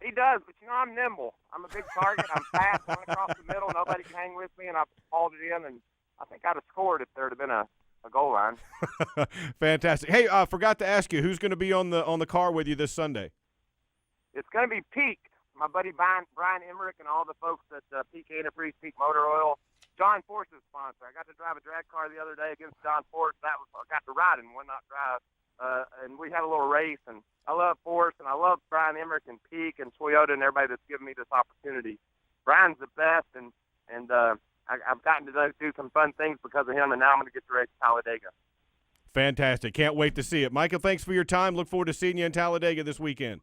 He does, but I'm nimble. I'm a big target. I'm fast. I'm across the middle. Nobody can hang with me, and I hauled it in, and I think I'd have scored if there had been a goal line. Fantastic. Hey, I forgot to ask you, who's going to be on the car with you this Sunday? It's going to be Peak, my buddy Brian Emmerich, and all the folks at Peak Antifreeze, Peak Motor Oil. John Force's sponsor. I got to drive a drag car the other day against John Force. I got to ride in one, not drive. And we had a little race, and I love Force, and I love Brian Emmerich and Peak and Toyota and everybody that's given me this opportunity. Brian's the best, and I've gotten to do some fun things because of him, and now I'm going to get to race Talladega. Fantastic. Can't wait to see it. Michael, thanks for your time. Look forward to seeing you in Talladega this weekend.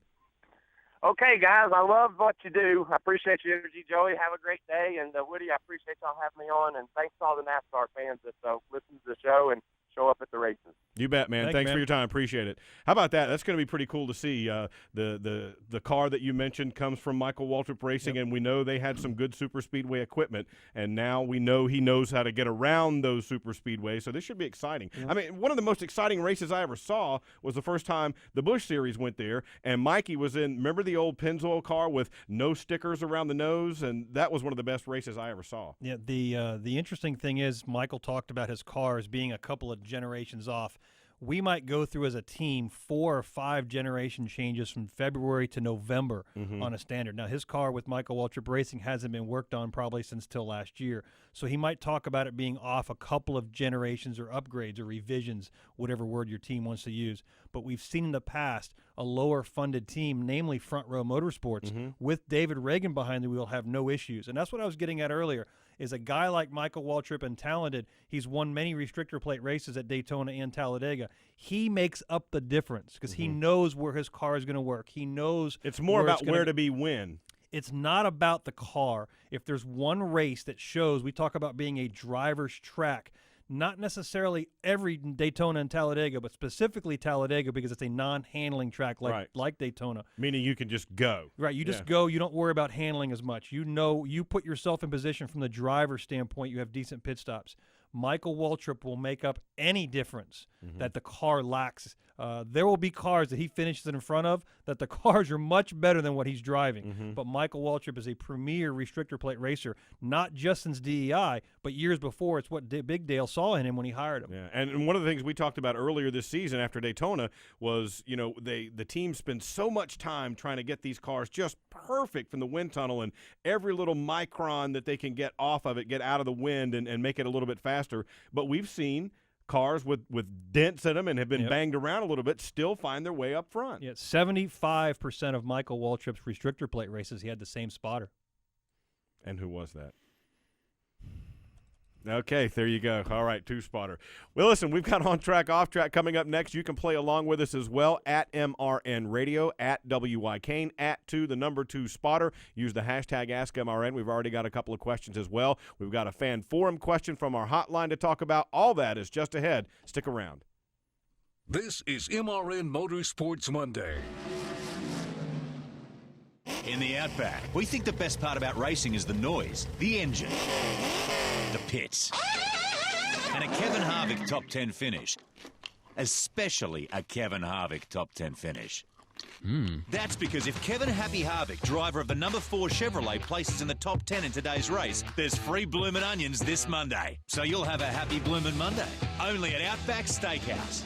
Okay, guys, I love what you do. I appreciate your energy, Joey. Have a great day. And, Woody, I appreciate y'all having me on. And thanks to all the NASCAR fans that listen to the show and show up at the races. You bet, man. Thanks for your time. Appreciate it. How about that? That's going to be pretty cool to see. The car that you mentioned comes from Michael Waltrip Racing, and we know they had some good super speedway equipment, and now we know he knows how to get around those super speedways, so this should be exciting. I mean, one of the most exciting races I ever saw was the first time the Busch Series went there, and Mikey was in, remember the old Pennzoil car with no stickers around the nose, and that was one of the best races I ever saw. Yeah, the interesting thing is Michael talked about his cars being a couple of generations off. We might go through as a team 4 or 5 generation changes from February to November on a standard. Now, his car with Michael Waltrip Racing hasn't been worked on probably since till last year. So he might talk about it being off a couple of generations or upgrades or revisions, whatever word your team wants to use. But we've seen in the past a lower funded team, namely Front Row Motorsports, with David Reagan behind the wheel have no issues. And that's what I was getting at earlier. Is a guy like Michael Waltrip and talented, he's won many restrictor plate races at Daytona and Talladega. He makes up the difference because he knows where his car is going to work. He knows it's more about where to be win. It's not about the car. If there's one race that shows, we talk about being a driver's track, not necessarily every Daytona and Talladega, but specifically Talladega because it's a non-handling track like Daytona. Meaning you can just go. Right, you just go. You don't worry about handling as much. You know, you put yourself in position from the driver's standpoint. You have decent pit stops. Michael Waltrip will make up any difference that the car lacks. There will be cars that he finishes in front of that the cars are much better than what he's driving. But Michael Waltrip is a premier restrictor plate racer, not just since DEI, but years before. It's what Big Dale saw in him when he hired him. Yeah, and one of the things we talked about earlier this season after Daytona was, you know, the team spends so much time trying to get these cars just perfect from the wind tunnel, and every little micron that they can get off of it, get out of the wind and make it a little bit faster. But we've seen cars with dents in them and have been banged around a little bit still find their way up front. Yeah, 75% of Michael Waltrip's restrictor plate races, he had the same spotter. And who was that? Okay, there you go. All right, 2-spotter. Well, listen, we've got On Track, Off Track coming up next. You can play along with us as well at MRN Radio, at WY Kane, at 2 Use the hashtag AskMRN. We've already got a couple of questions as well. We've got a fan forum question from our hotline to talk about. All that is just ahead. Stick around. This is MRN Motorsports Monday. In the Outback, we think the best part about racing is the noise, the engine, the pits, and a Kevin Harvick top 10 finish. Especially a Kevin Harvick top 10 finish. That's because if Kevin Happy Harvick, driver of the number 4 Chevrolet, places in the top 10 in today's race, there's free bloomin' onions this Monday. So you'll have a happy bloomin' Monday. Only at Outback Steakhouse.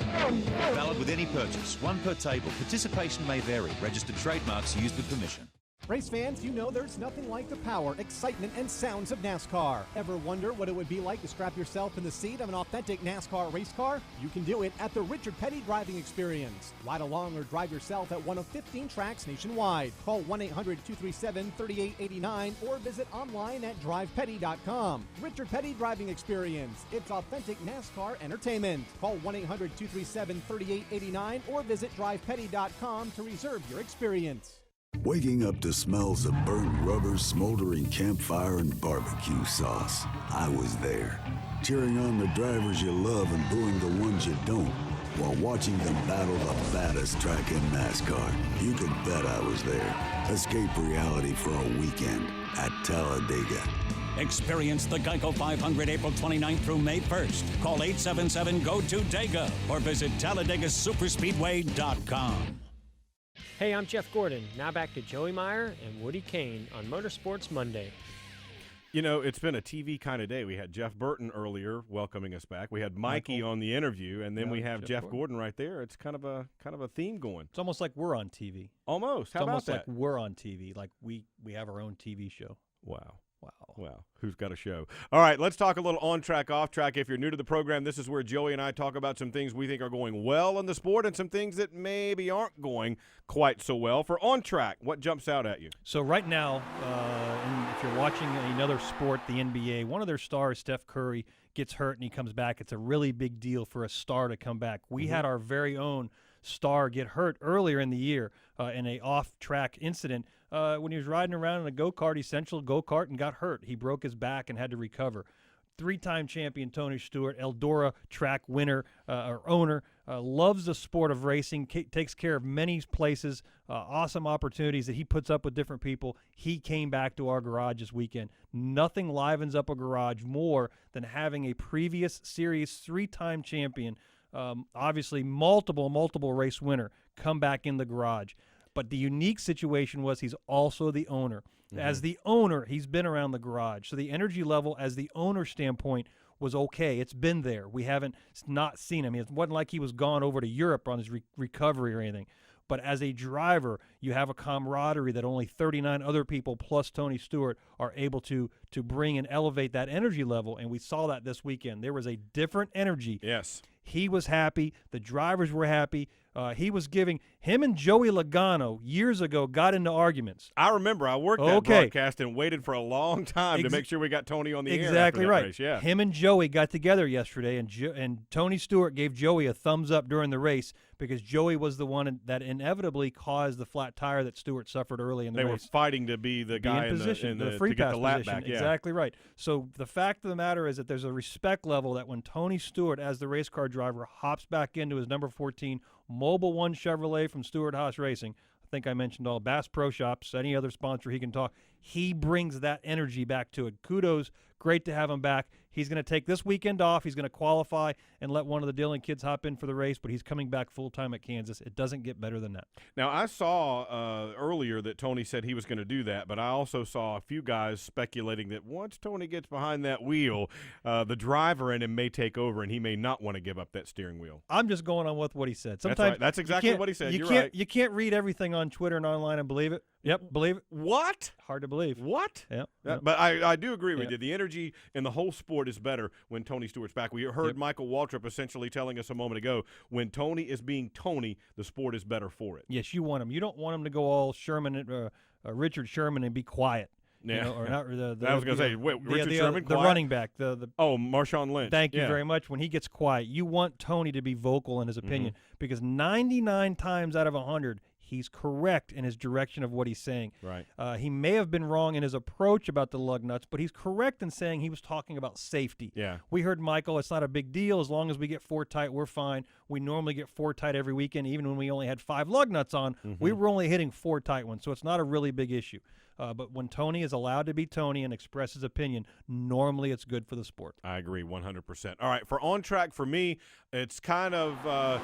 Valid with any purchase. One per table. Participation may vary. Registered trademarks used with permission. Race fans, you know there's nothing like the power, excitement, and sounds of NASCAR. Ever wonder what it would be like to strap yourself in the seat of an authentic NASCAR race car? You can do it at the Richard Petty Driving Experience. Ride along or drive yourself at one of 15 tracks nationwide. Call 1-800-237-3889 or visit online at drivepetty.com. Richard Petty Driving Experience. It's authentic NASCAR entertainment. Call 1-800-237-3889 or visit drivepetty.com to reserve your experience. Waking up to smells of burnt rubber, smoldering campfire, and barbecue sauce. I was there, cheering on the drivers you love and booing the ones you don't, while watching them battle the baddest track in NASCAR. You can bet I was there. Escape reality for a weekend at Talladega. Experience the Geico 500 April 29th through May 1st. Call 877-GO-TO-DEGA or visit TalladegaSuperspeedway.com. Hey, I'm Jeff Gordon. Now back to Joey Meyer and Woody Kane on Motorsports Monday. You know, it's been a TV kind of day. We had Jeff Burton earlier welcoming us back. We had Mikey on the interview, and then we have Jeff Gordon right there. It's kind of a theme going. It's almost like we're on TV. Almost. How it's about almost that? like we're on TV. Like we have our own TV show. Wow. Well, who's got a show? All right, let's talk a little on-track, off-track. If you're new to the program, this is where Joey and I talk about some things we think are going well in the sport and some things that maybe aren't going quite so well. For on-track, what jumps out at you? So right now, and if you're watching another sport, the NBA, one of their stars, Steph Curry, gets hurt and he comes back. It's a really big deal for a star to come back. We had our very own star get hurt earlier in the year in a off-track incident when he was riding around in a go-kart, essential go-kart, and got hurt. He broke his back and had to recover. Three-time champion Tony Stewart, Eldora track winner or owner, loves the sport of racing, takes care of many places, awesome opportunities that he puts up with different people. He came back to our garage this weekend. Nothing livens up a garage more than having a previous series three-time champion, obviously multiple race winner, come back in the garage. But the unique situation was he's also the owner. As the owner, he's been around the garage. So the energy level as the owner standpoint was okay. It's been there. We haven't not seen him. It wasn't like he was gone over to Europe on his recovery or anything. But as a driver, you have a camaraderie that only 39 other people plus Tony Stewart are able to bring and elevate that energy level. And we saw that this weekend. There was a different energy. Yes. He was happy. The drivers were happy. He was giving him and Joey Logano years ago got into arguments. I remember I worked that broadcast and waited for a long time to make sure we got Tony on the air. Exactly right. Race. Yeah. Him and Joey got together yesterday, and Tony Stewart gave Joey a thumbs up during the race because Joey was the one that inevitably caused the flat tire that Stewart suffered early in the race. They were fighting to be the guy in position, the free to get pass the lap position. back. Yeah. Exactly right. So the fact of the matter is that there's a respect level that when Tony Stewart, as the race car driver, hops back into his number 14 Mobil 1 Chevrolet from Stewart Haas Racing, I think I mentioned all Bass Pro Shops, any other sponsor he can talk, he brings that energy back to it. Kudos. Great to have him back. He's going to take this weekend off. He's going to qualify and let one of the Dillon kids hop in for the race, but he's coming back full-time at Kansas. It doesn't get better than that. Now, I saw earlier that Tony said he was going to do that, but I also saw a few guys speculating that once Tony gets behind that wheel, the driver in him may take over, and he may not want to give up that steering wheel. I'm just going on with what he said. Sometimes that's right. That's exactly what he said. You're right. You can't read everything on Twitter and online and believe it. Yep, believe it. What? Hard to believe. What? Yep. But I do agree with you. The energy in the whole sport is better when Tony Stewart's back. We heard Michael Waltrip essentially telling us a moment ago, when Tony is being Tony, the sport is better for it. Yes, you want him. You don't want him to go all Sherman, Richard Sherman, and be quiet. Yeah. You know, or not, I was going to say, Richard Sherman, the running back. Marshawn Lynch. Thank you very much. When he gets quiet, you want Tony to be vocal in his opinion because 99 times out of 100, he's correct in his direction of what he's saying. Right. He may have been wrong in his approach about the lug nuts, but he's correct in saying he was talking about safety. Yeah. We heard Michael, it's not a big deal. As long as we get 4 tight, we're fine. We normally get 4 tight every weekend, even when we only had 5 lug nuts on. We were only hitting 4 tight ones, so it's not a really big issue. But when Tony is allowed to be Tony and express his opinion, normally it's good for the sport. I agree 100%. All right, for on track, for me, it's kind of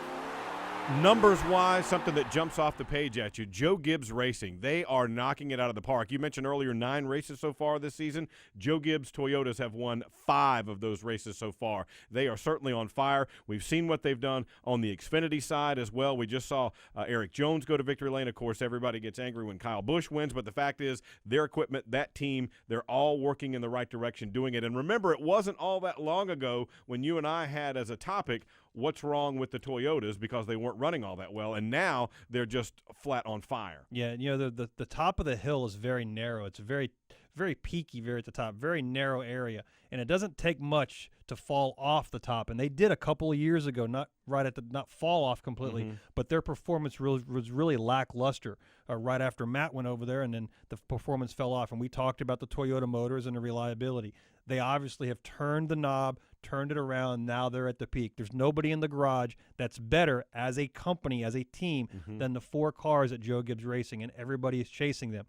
Numbers-wise, something that jumps off the page at you, Joe Gibbs Racing, they are knocking it out of the park. You mentioned earlier 9 races so far this season. Joe Gibbs Toyotas have won 5 of those races so far. They are certainly on fire. We've seen what they've done on the Xfinity side as well. We just saw Eric Jones go to victory lane. Of course, everybody gets angry when Kyle Busch wins, but the fact is their equipment, that team, they're all working in the right direction doing it. And remember, it wasn't all that long ago when you and I had as a topic what's wrong with the Toyotas because they weren't running all that well, and now they're just flat on fire. Yeah, you know, the top of the hill is very narrow. It's very peaky, very at the top, very narrow area, and it doesn't take much to fall off the top. And they did a couple of years ago, not fall off completely, but their performance was really lackluster right after Matt went over there, and then the performance fell off. And we talked about the Toyota motors and the reliability. They obviously have turned the knob, turned it around. Now they're at the peak. There's nobody in the garage that's better as a company, as a team, than the 4 cars at Joe Gibbs Racing, and everybody is chasing them.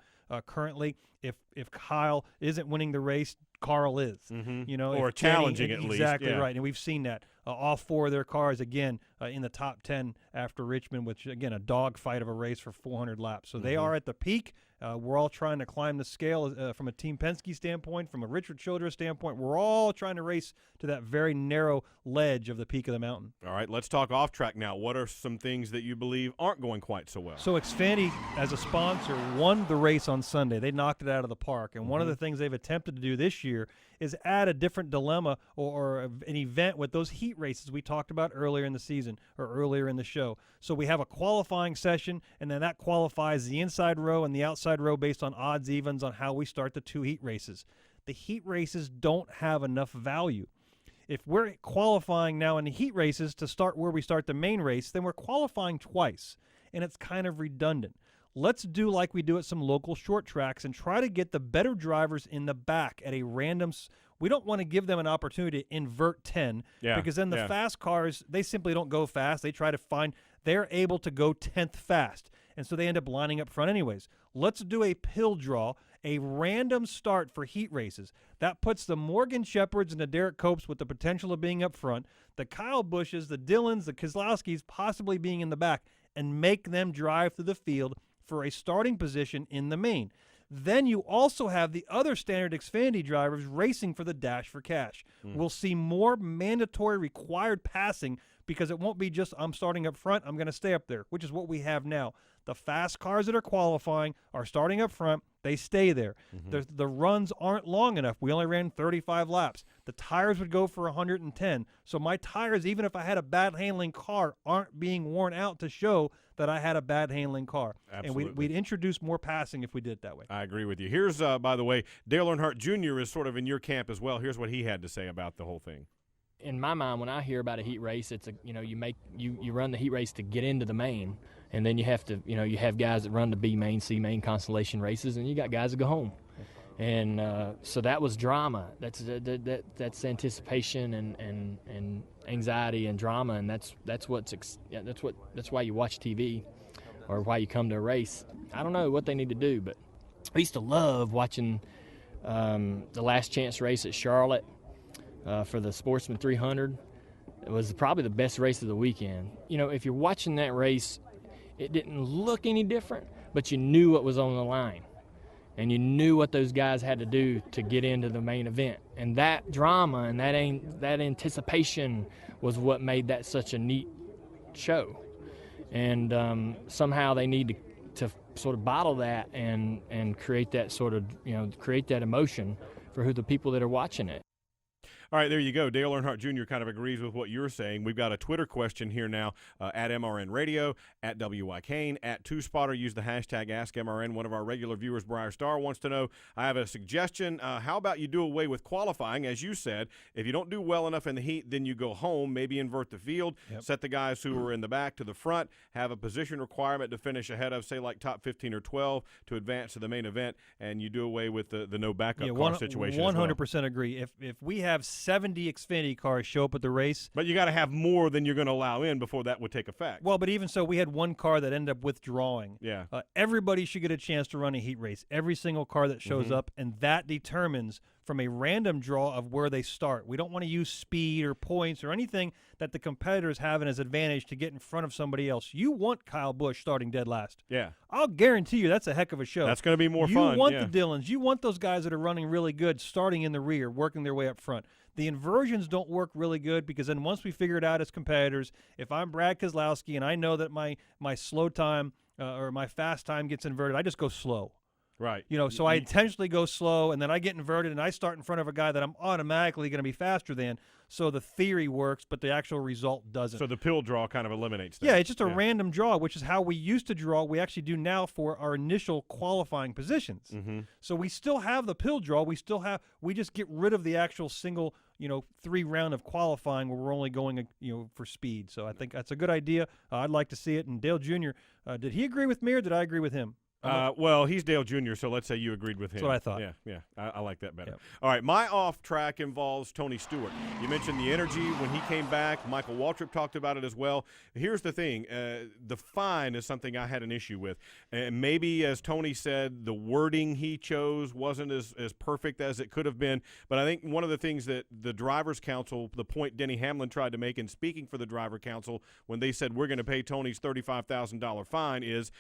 Currently, if Kyle isn't winning the race, Carl is. You know, or challenging at least. Exactly right, and we've seen that. All 4 of their cars, again, in the top 10 after Richmond, which, again, a dogfight of a race for 400 laps. So they are at the peak. We're all trying to climb the scale from a Team Penske standpoint, from a Richard Childress standpoint. We're all trying to race to that very narrow ledge of the peak of the mountain. All right, let's talk off track now. What are some things that you believe aren't going quite so well? So Xfinity, as a sponsor, won the race on Sunday. They knocked it out of the park. And one of the things they've attempted to do this year is add a different dilemma or an event with those heat races we talked about earlier in the season or earlier in the show. So we have a qualifying session, and then that qualifies the inside row and the outside row based on odds evens on how we start the 2 heat races. The heat races don't have enough value. If we're qualifying now in the heat races to start where we start the main race, then we're qualifying twice, and it's kind of redundant. Let's do like we do at some local short tracks and try to get the better drivers in the back at a random we don't want to give them an opportunity to invert 10 because then the fast cars, they simply don't go fast. They try to they're able to go 10th fast, and so they end up lining up front anyways. Let's do a pill draw, a random start for heat races. That puts the Morgan Shepherds and the Derek Copes with the potential of being up front, the Kyle Busches, the Dillons, the Keselowskis possibly being in the back, and make them drive through the field for a starting position in the main. Then you also have the other standard Xfinity drivers racing for the dash for cash. We'll see more mandatory required passing because it won't be just I'm starting up front, I'm going to stay up there, which is what we have now. The fast cars that are qualifying are starting up front. They stay there. The runs aren't long enough. We only ran 35 laps. The tires would go for 110. So my tires, even if I had a bad handling car, aren't being worn out to show that I had a bad handling car. Absolutely. And we'd introduce more passing if we did it that way. I agree with you. Here's, by the way, Dale Earnhardt Jr. is sort of in your camp as well. Here's what he had to say about the whole thing. In my mind, when I hear about a heat race, it's you run the heat race to get into the main, and then you have to you have guys that run the B main, C main, constellation races, and you got guys that go home, and so that was drama. That's anticipation and anxiety and drama, and that's why you watch TV, or why you come to a race. I don't know what they need to do, but I used to love watching the Last Chance race at Charlotte. For the Sportsman 300, it was probably the best race of the weekend. You know, if you're watching that race, it didn't look any different, but you knew what was on the line, and you knew what those guys had to do to get into the main event. And that drama and that anticipation was what made that such a neat show. And somehow they need to sort of bottle that and create that sort of, create that emotion for the people that are watching it. All right, there you go. Dale Earnhardt Jr. kind of agrees with what you're saying. We've got a Twitter question here now at MRN Radio, at WY Kane, at 2Spotter. Use the hashtag AskMRN. One of our regular viewers, Briar Starr, wants to know, I have a suggestion. How about you do away with qualifying? As you said, if you don't do well enough in the heat, then you go home, maybe invert the field, set the guys who are in the back to the front, have a position requirement to finish ahead of, say, like top 15 or 12 to advance to the main event, and you do away with the no backup car situation. 100% agree. If we have 70 Xfinity cars show up at the race. But you got to have more than you're going to allow in before that would take effect. Well, but even so, we had one car that ended up withdrawing. Yeah. Everybody should get a chance to run a heat race. Every single car that shows up, and that determines from a random draw of where they start. We don't want to use speed or points or anything that the competitors have as advantage to get in front of somebody else. You want Kyle Busch starting dead last. Yeah. I'll guarantee you that's a heck of a show. That's going to be more fun. You want yeah. the Dillons. You want those guys that are running really good starting in the rear, working their way up front. The inversions don't work really good because then once we figure it out as competitors, if I'm Brad Keselowski and I know that my slow time or my fast time gets inverted, I just go slow. Right. You know, so I intentionally go slow, and then I get inverted, and I start in front of a guy that I'm automatically going to be faster than. So the theory works, but the actual result doesn't. So the pill draw kind of eliminates that. Yeah, it's just a random draw, which is how we used to draw. We actually do now for our initial qualifying positions. Mm-hmm. So we still have the pill draw. We just get rid of the actual single, 3 round of qualifying where we're only going, for speed. So I think that's a good idea. I'd like to see it. And Dale Jr., did he agree with me or did I agree with him? Well, he's Dale Jr., so let's say you agreed with him. That's what I thought. Yeah. I like that better. Yep. All right, my off track involves Tony Stewart. You mentioned the energy when he came back. Michael Waltrip talked about it as well. Here's the thing. The fine is something I had an issue with. And maybe, as Tony said, the wording he chose wasn't as perfect as it could have been. But I think one of the things that the Drivers' Council, the point Denny Hamlin tried to make in speaking for the Driver Council when they said we're going to pay Tony's $35,000 fine is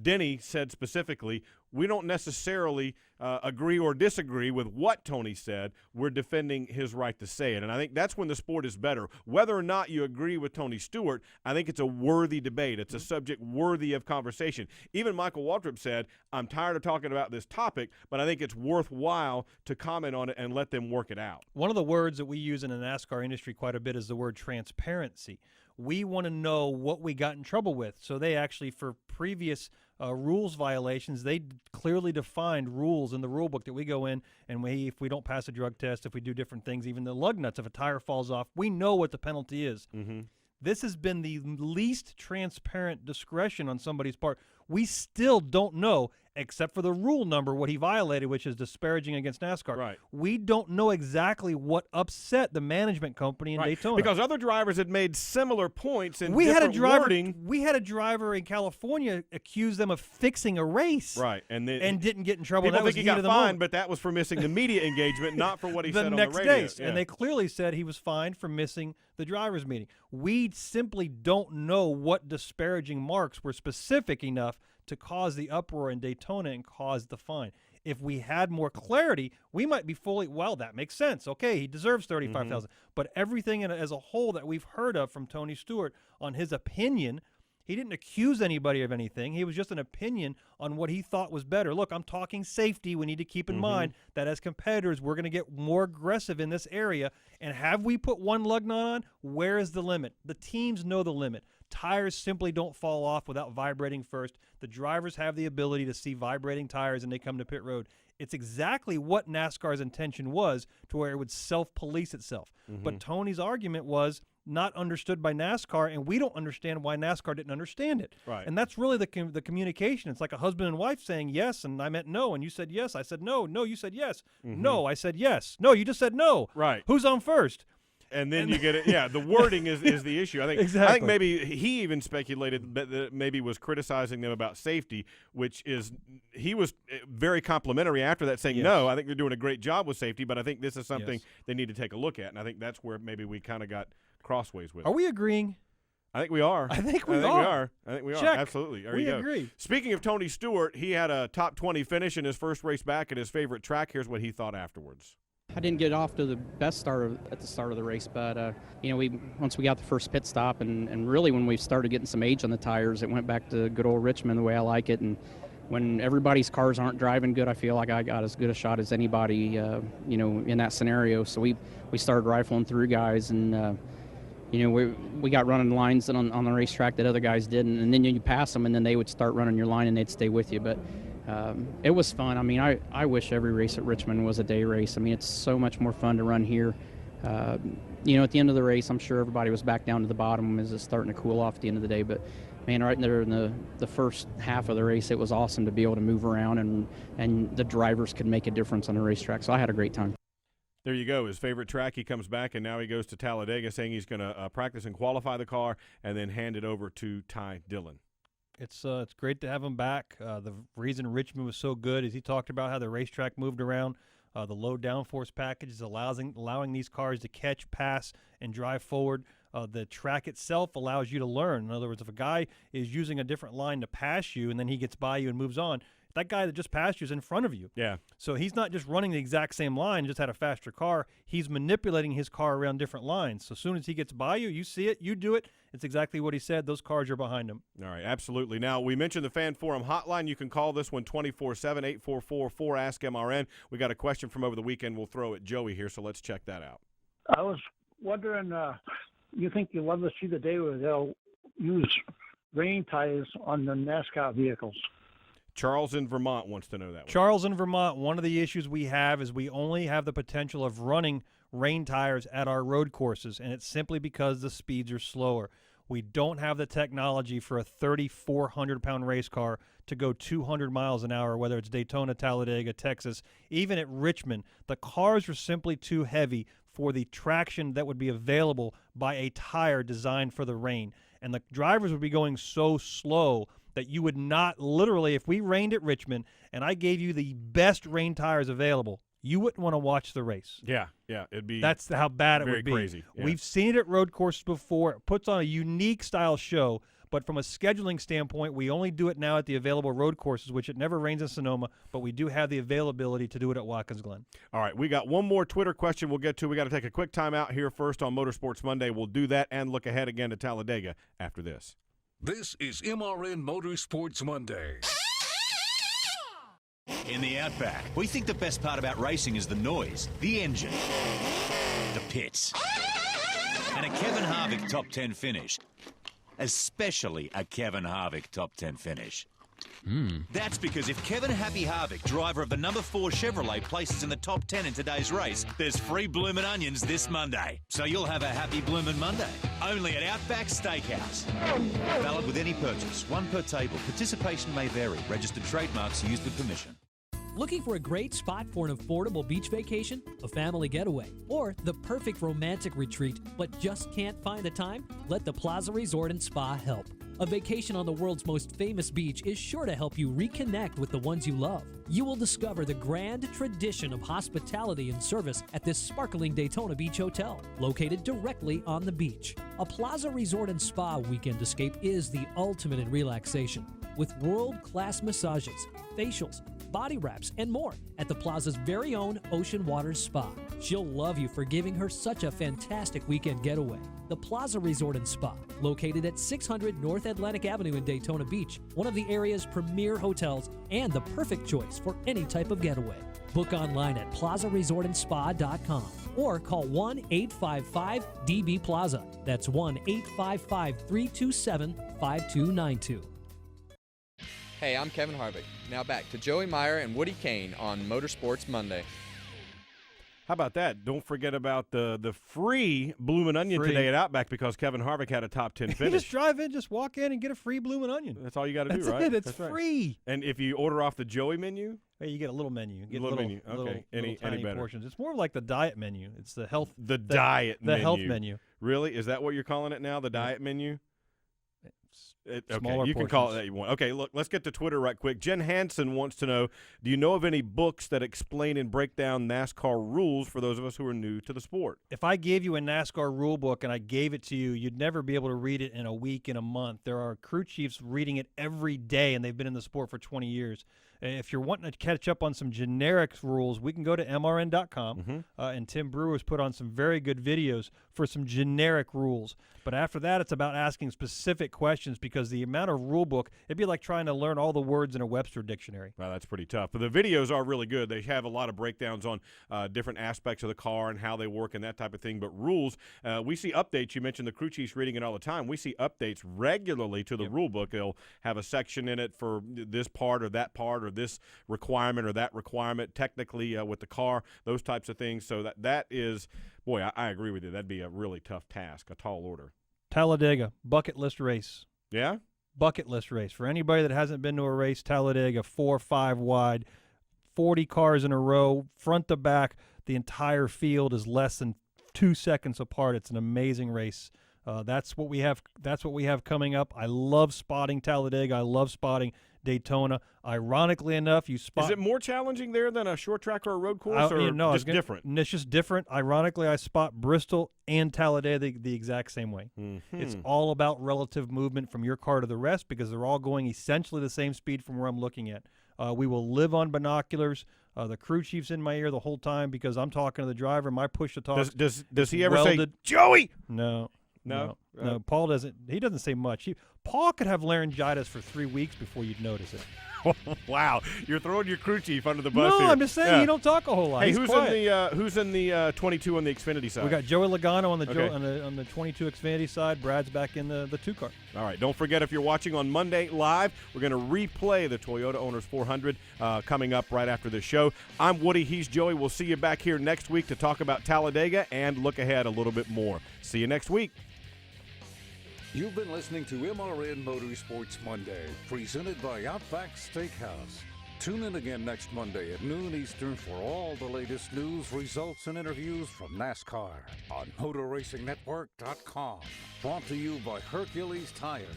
Denny said specifically, we don't necessarily agree or disagree with what Tony said. We're defending his right to say it. And I think that's when the sport is better. Whether or not you agree with Tony Stewart, I think it's a worthy debate. It's a subject worthy of conversation. Even Michael Waltrip said, I'm tired of talking about this topic, but I think it's worthwhile to comment on it and let them work it out. One of the words that we use in the NASCAR industry quite a bit is the word transparency. We want to know what we got in trouble with. So they actually, for previous rules violations, they clearly defined rules in the rule book that we go in, and if we don't pass a drug test, if we do different things, even the lug nuts, if a tire falls off, we know what the penalty is. Mm-hmm. This has been the least transparent discretion on somebody's part. We still don't know, except for the rule number, what he violated, which is disparaging against NASCAR. Right. We don't know exactly what upset the management company in Daytona. Because other drivers had made similar points in we different had a driver, wording. We had a driver in California accuse them of fixing a race. Right. And didn't get in trouble. People That was think he got heat of the fined, moment. but that was for missing the media engagement, not for what he said on the next radio. day. And they clearly said he was fined for missing the drivers' meeting. We simply don't know what disparaging marks were specific enough to cause the uproar in Daytona and cause the fine. If we had more clarity, we might be fully, well, that makes sense. Okay, he deserves $35,000. Mm-hmm. But everything as a whole that we've heard of from Tony Stewart on his opinion, he didn't accuse anybody of anything. He was just an opinion on what he thought was better. Look, I'm talking safety. We need to keep in mind that as competitors, we're going to get more aggressive in this area. And have we put one lug nut on? Where is the limit? The teams know the limit. Tires simply don't fall off without vibrating first. The drivers have the ability to see vibrating tires and they come to pit road. It's exactly what NASCAR's intention was, to where it would self-police itself. But Tony's argument was not understood by NASCAR, and we don't understand why NASCAR didn't understand it. Right. And that's really the communication. It's like a husband and wife saying yes, and I meant no, and you said yes. I said no. No, you said yes. No, I said yes. No, you just said no. Right. Who's on first? And then you get it. Yeah, the wording is the issue. I think. Exactly. I think maybe he even speculated that maybe was criticizing them about safety, which is he was very complimentary after that, saying no, I think they're doing a great job with safety, but I think this is something they need to take a look at, and I think that's where maybe we kind of got crossways with. Are we agreeing? I think we are. I think we are. I think we are. Check. Absolutely. There We you go. agree. Speaking of Tony Stewart, he had a top 20 finish in his first race back at his favorite track. Here's what he thought afterwards. I didn't get off to the best start at the start of the race, but once we got the first pit stop, and really when we started getting some age on the tires, it went back to good old Richmond the way I like it. And when everybody's cars aren't driving good, I feel like I got as good a shot as anybody, in that scenario. So we started rifling through guys, and we got running lines on the racetrack that other guys didn't, and then you pass them, and then they would start running your line, and they'd stay with you. But it was fun. I mean, I wish every race at Richmond was a day race. I mean, it's so much more fun to run here. At the end of the race, I'm sure everybody was back down to the bottom as it's starting to cool off at the end of the day. But, man, right there in the first half of the race, it was awesome to be able to move around, and the drivers could make a difference on the racetrack. So I had a great time. There you go. His favorite track. He comes back, and now he goes to Talladega, saying he's going to practice and qualify the car and then hand it over to Ty Dillon. It's great to have him back. The reason Richmond was so good is he talked about how the racetrack moved around. The low downforce package is allowing these cars to catch, pass, and drive forward. The track itself allows you to learn. In other words, if a guy is using a different line to pass you and then he gets by you and moves on, that guy that just passed you is in front of you. Yeah. So he's not just running the exact same line, just had a faster car. He's manipulating his car around different lines. So as soon as he gets by you, you see it, you do it. It's exactly what he said. Those cars are behind him. All right, absolutely. Now, we mentioned the Fan Forum hotline. You can call this one 24/7, 844-4ASK-MRN. We got a question from over the weekend we'll throw at Joey here, so let's check that out. I was wondering, you think you'll ever see the day where they'll use rain tires on the NASCAR vehicles? Charles in Vermont wants to know that one. Charles in Vermont, one of the issues we have is we only have the potential of running rain tires at our road courses, and it's simply because the speeds are slower. We don't have the technology for a 3,400-pound race car to go 200 miles an hour, whether it's Daytona, Talladega, Texas, even at Richmond. The cars are simply too heavy for the traction that would be available by a tire designed for the rain. And the drivers would be going so slow that you would not literally, if we rained at Richmond and I gave you the best rain tires available, you wouldn't want to watch the race. Yeah, it'd be. That's how bad it would be. Very crazy. Yeah. We've seen it at road courses before. It puts on a unique style show, but from a scheduling standpoint, we only do it now at the available road courses, which it never rains in Sonoma, but we do have the availability to do it at Watkins Glen. All right, we got one more Twitter question we'll get to. We got to take a quick time out here first on Motorsports Monday. We'll do that and look ahead again to Talladega after this. This is MRN Motorsports Monday. In the Outback, we think the best part about racing is the noise, the engine, the pits, and a Kevin Harvick top 10 finish. Especially a Kevin Harvick top 10 finish. That's because if Kevin Happy Harvick, driver of the number 4 Chevrolet, places in the top 10 in today's race, there's free bloomin' onions this Monday. So you'll have a happy bloomin' Monday. Only at Outback Steakhouse. Valid with any purchase. One per table. Participation may vary. Registered trademarks used with permission. Looking for a great spot for an affordable beach vacation, a family getaway, or the perfect romantic retreat, but just can't find the time? Let the Plaza Resort and Spa help. A vacation on the world's most famous beach is sure to help you reconnect with the ones you love. You will discover the grand tradition of hospitality and service at this sparkling Daytona Beach Hotel, located directly on the beach. A Plaza Resort and Spa weekend escape is the ultimate in relaxation, with world-class massages, facials, body wraps, and more at the Plaza's very own Ocean Waters Spa. She'll love you for giving her such a fantastic weekend getaway. The Plaza Resort and Spa, located at 600 North Atlantic Avenue in Daytona Beach, one of the area's premier hotels and the perfect choice for any type of getaway. Book online at plazaresortandspa.com or call 1-855-DB-PLAZA. That's 1-855-327-5292. Hey, I'm Kevin Harvick. Now back to Joey Meyer and Woody Kane on Motorsports Monday. How about that? Don't forget about the free Bloomin' Onion today at Outback because Kevin Harvick had a top 10 finish. You just drive in, just walk in, and get a free Bloomin' Onion. That's all you got to do, right? It's That's free. Right. And if you order off the Joey menu? Hey, you get a little menu. You get little menu. Okay. Any better? Portions. It's more like the diet menu. It's the health. Diet menu. The health menu. Really? Is that what you're calling it now, the diet menu? Smaller you can call it that you want. Okay, look, let's get to Twitter right quick. Jen Hansen wants to know, do you know of any books that explain and break down NASCAR rules for those of us who are new to the sport? If I gave you a NASCAR rule book and I gave it to you, you'd never be able to read it in a week, in a month. There are crew chiefs reading it every day, and they've been in the sport for 20 years. If you're wanting to catch up on some generic rules, we can go to MRN.com, and Tim Brewer has put on some very good videos for some generic rules. But after that, it's about asking specific questions because the amount of rule book, it'd be like trying to learn all the words in a Webster dictionary. Well, that's pretty tough. But the videos are really good. They have a lot of breakdowns on different aspects of the car and how they work and that type of thing. But rules, we see updates. You mentioned the crew chiefs reading it all the time. We see updates regularly to the rule book. They'll have a section in it for this part or that part or this requirement or that requirement technically with the car, those types of things. So that is, boy, I agree with you. That'd be a really tough task, a tall order. Talladega, bucket list race. Yeah? Bucket list race. For anybody that hasn't been to a race, Talladega, 4-5 wide, 40 cars in a row, front to back. The entire field is less than 2 seconds apart. It's an amazing race. That's what we have. That's what we have coming up. I love spotting Talladega. I love spotting Daytona. Ironically enough, you spot. Is it more challenging there than a short track or a road course, or just different? It's just different. Ironically, I spot Bristol and Talladega the exact same way. Mm-hmm. It's all about relative movement from your car to the rest because they're all going essentially the same speed from where I'm looking at. We will live on binoculars. The crew chief's in my ear the whole time because I'm talking to the driver. My push-to-talk. Does he ever say, Joey? No. No. Paul doesn't. He doesn't say much. Paul could have laryngitis for 3 weeks before you'd notice it. Wow, you're throwing your crew chief under the bus No, here. I'm just saying you don't talk a whole lot. Hey, He's who's in the 22 on the Xfinity side? We got Joey Logano on the 22 Xfinity side. Brad's back in the 2 car. All right, don't forget, if you're watching on Monday live, we're going to replay the Toyota Owners 400 coming up right after this show. I'm Woody, he's Joey. We'll see you back here next week to talk about Talladega and look ahead a little bit more. See you next week. You've been listening to MRN Motorsports Monday, presented by Outback Steakhouse. Tune in again next Monday at noon Eastern for all the latest news, results, and interviews from NASCAR on MotorRacingNetwork.com. Brought to you by Hercules Tires.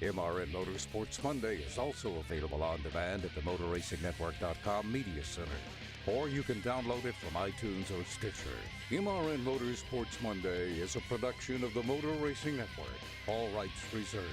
MRN Motorsports Monday is also available on demand at the MotorRacingNetwork.com Media Center. Or you can download it from iTunes or Stitcher. MRN Motorsports Monday is a production of the Motor Racing Network. All rights reserved.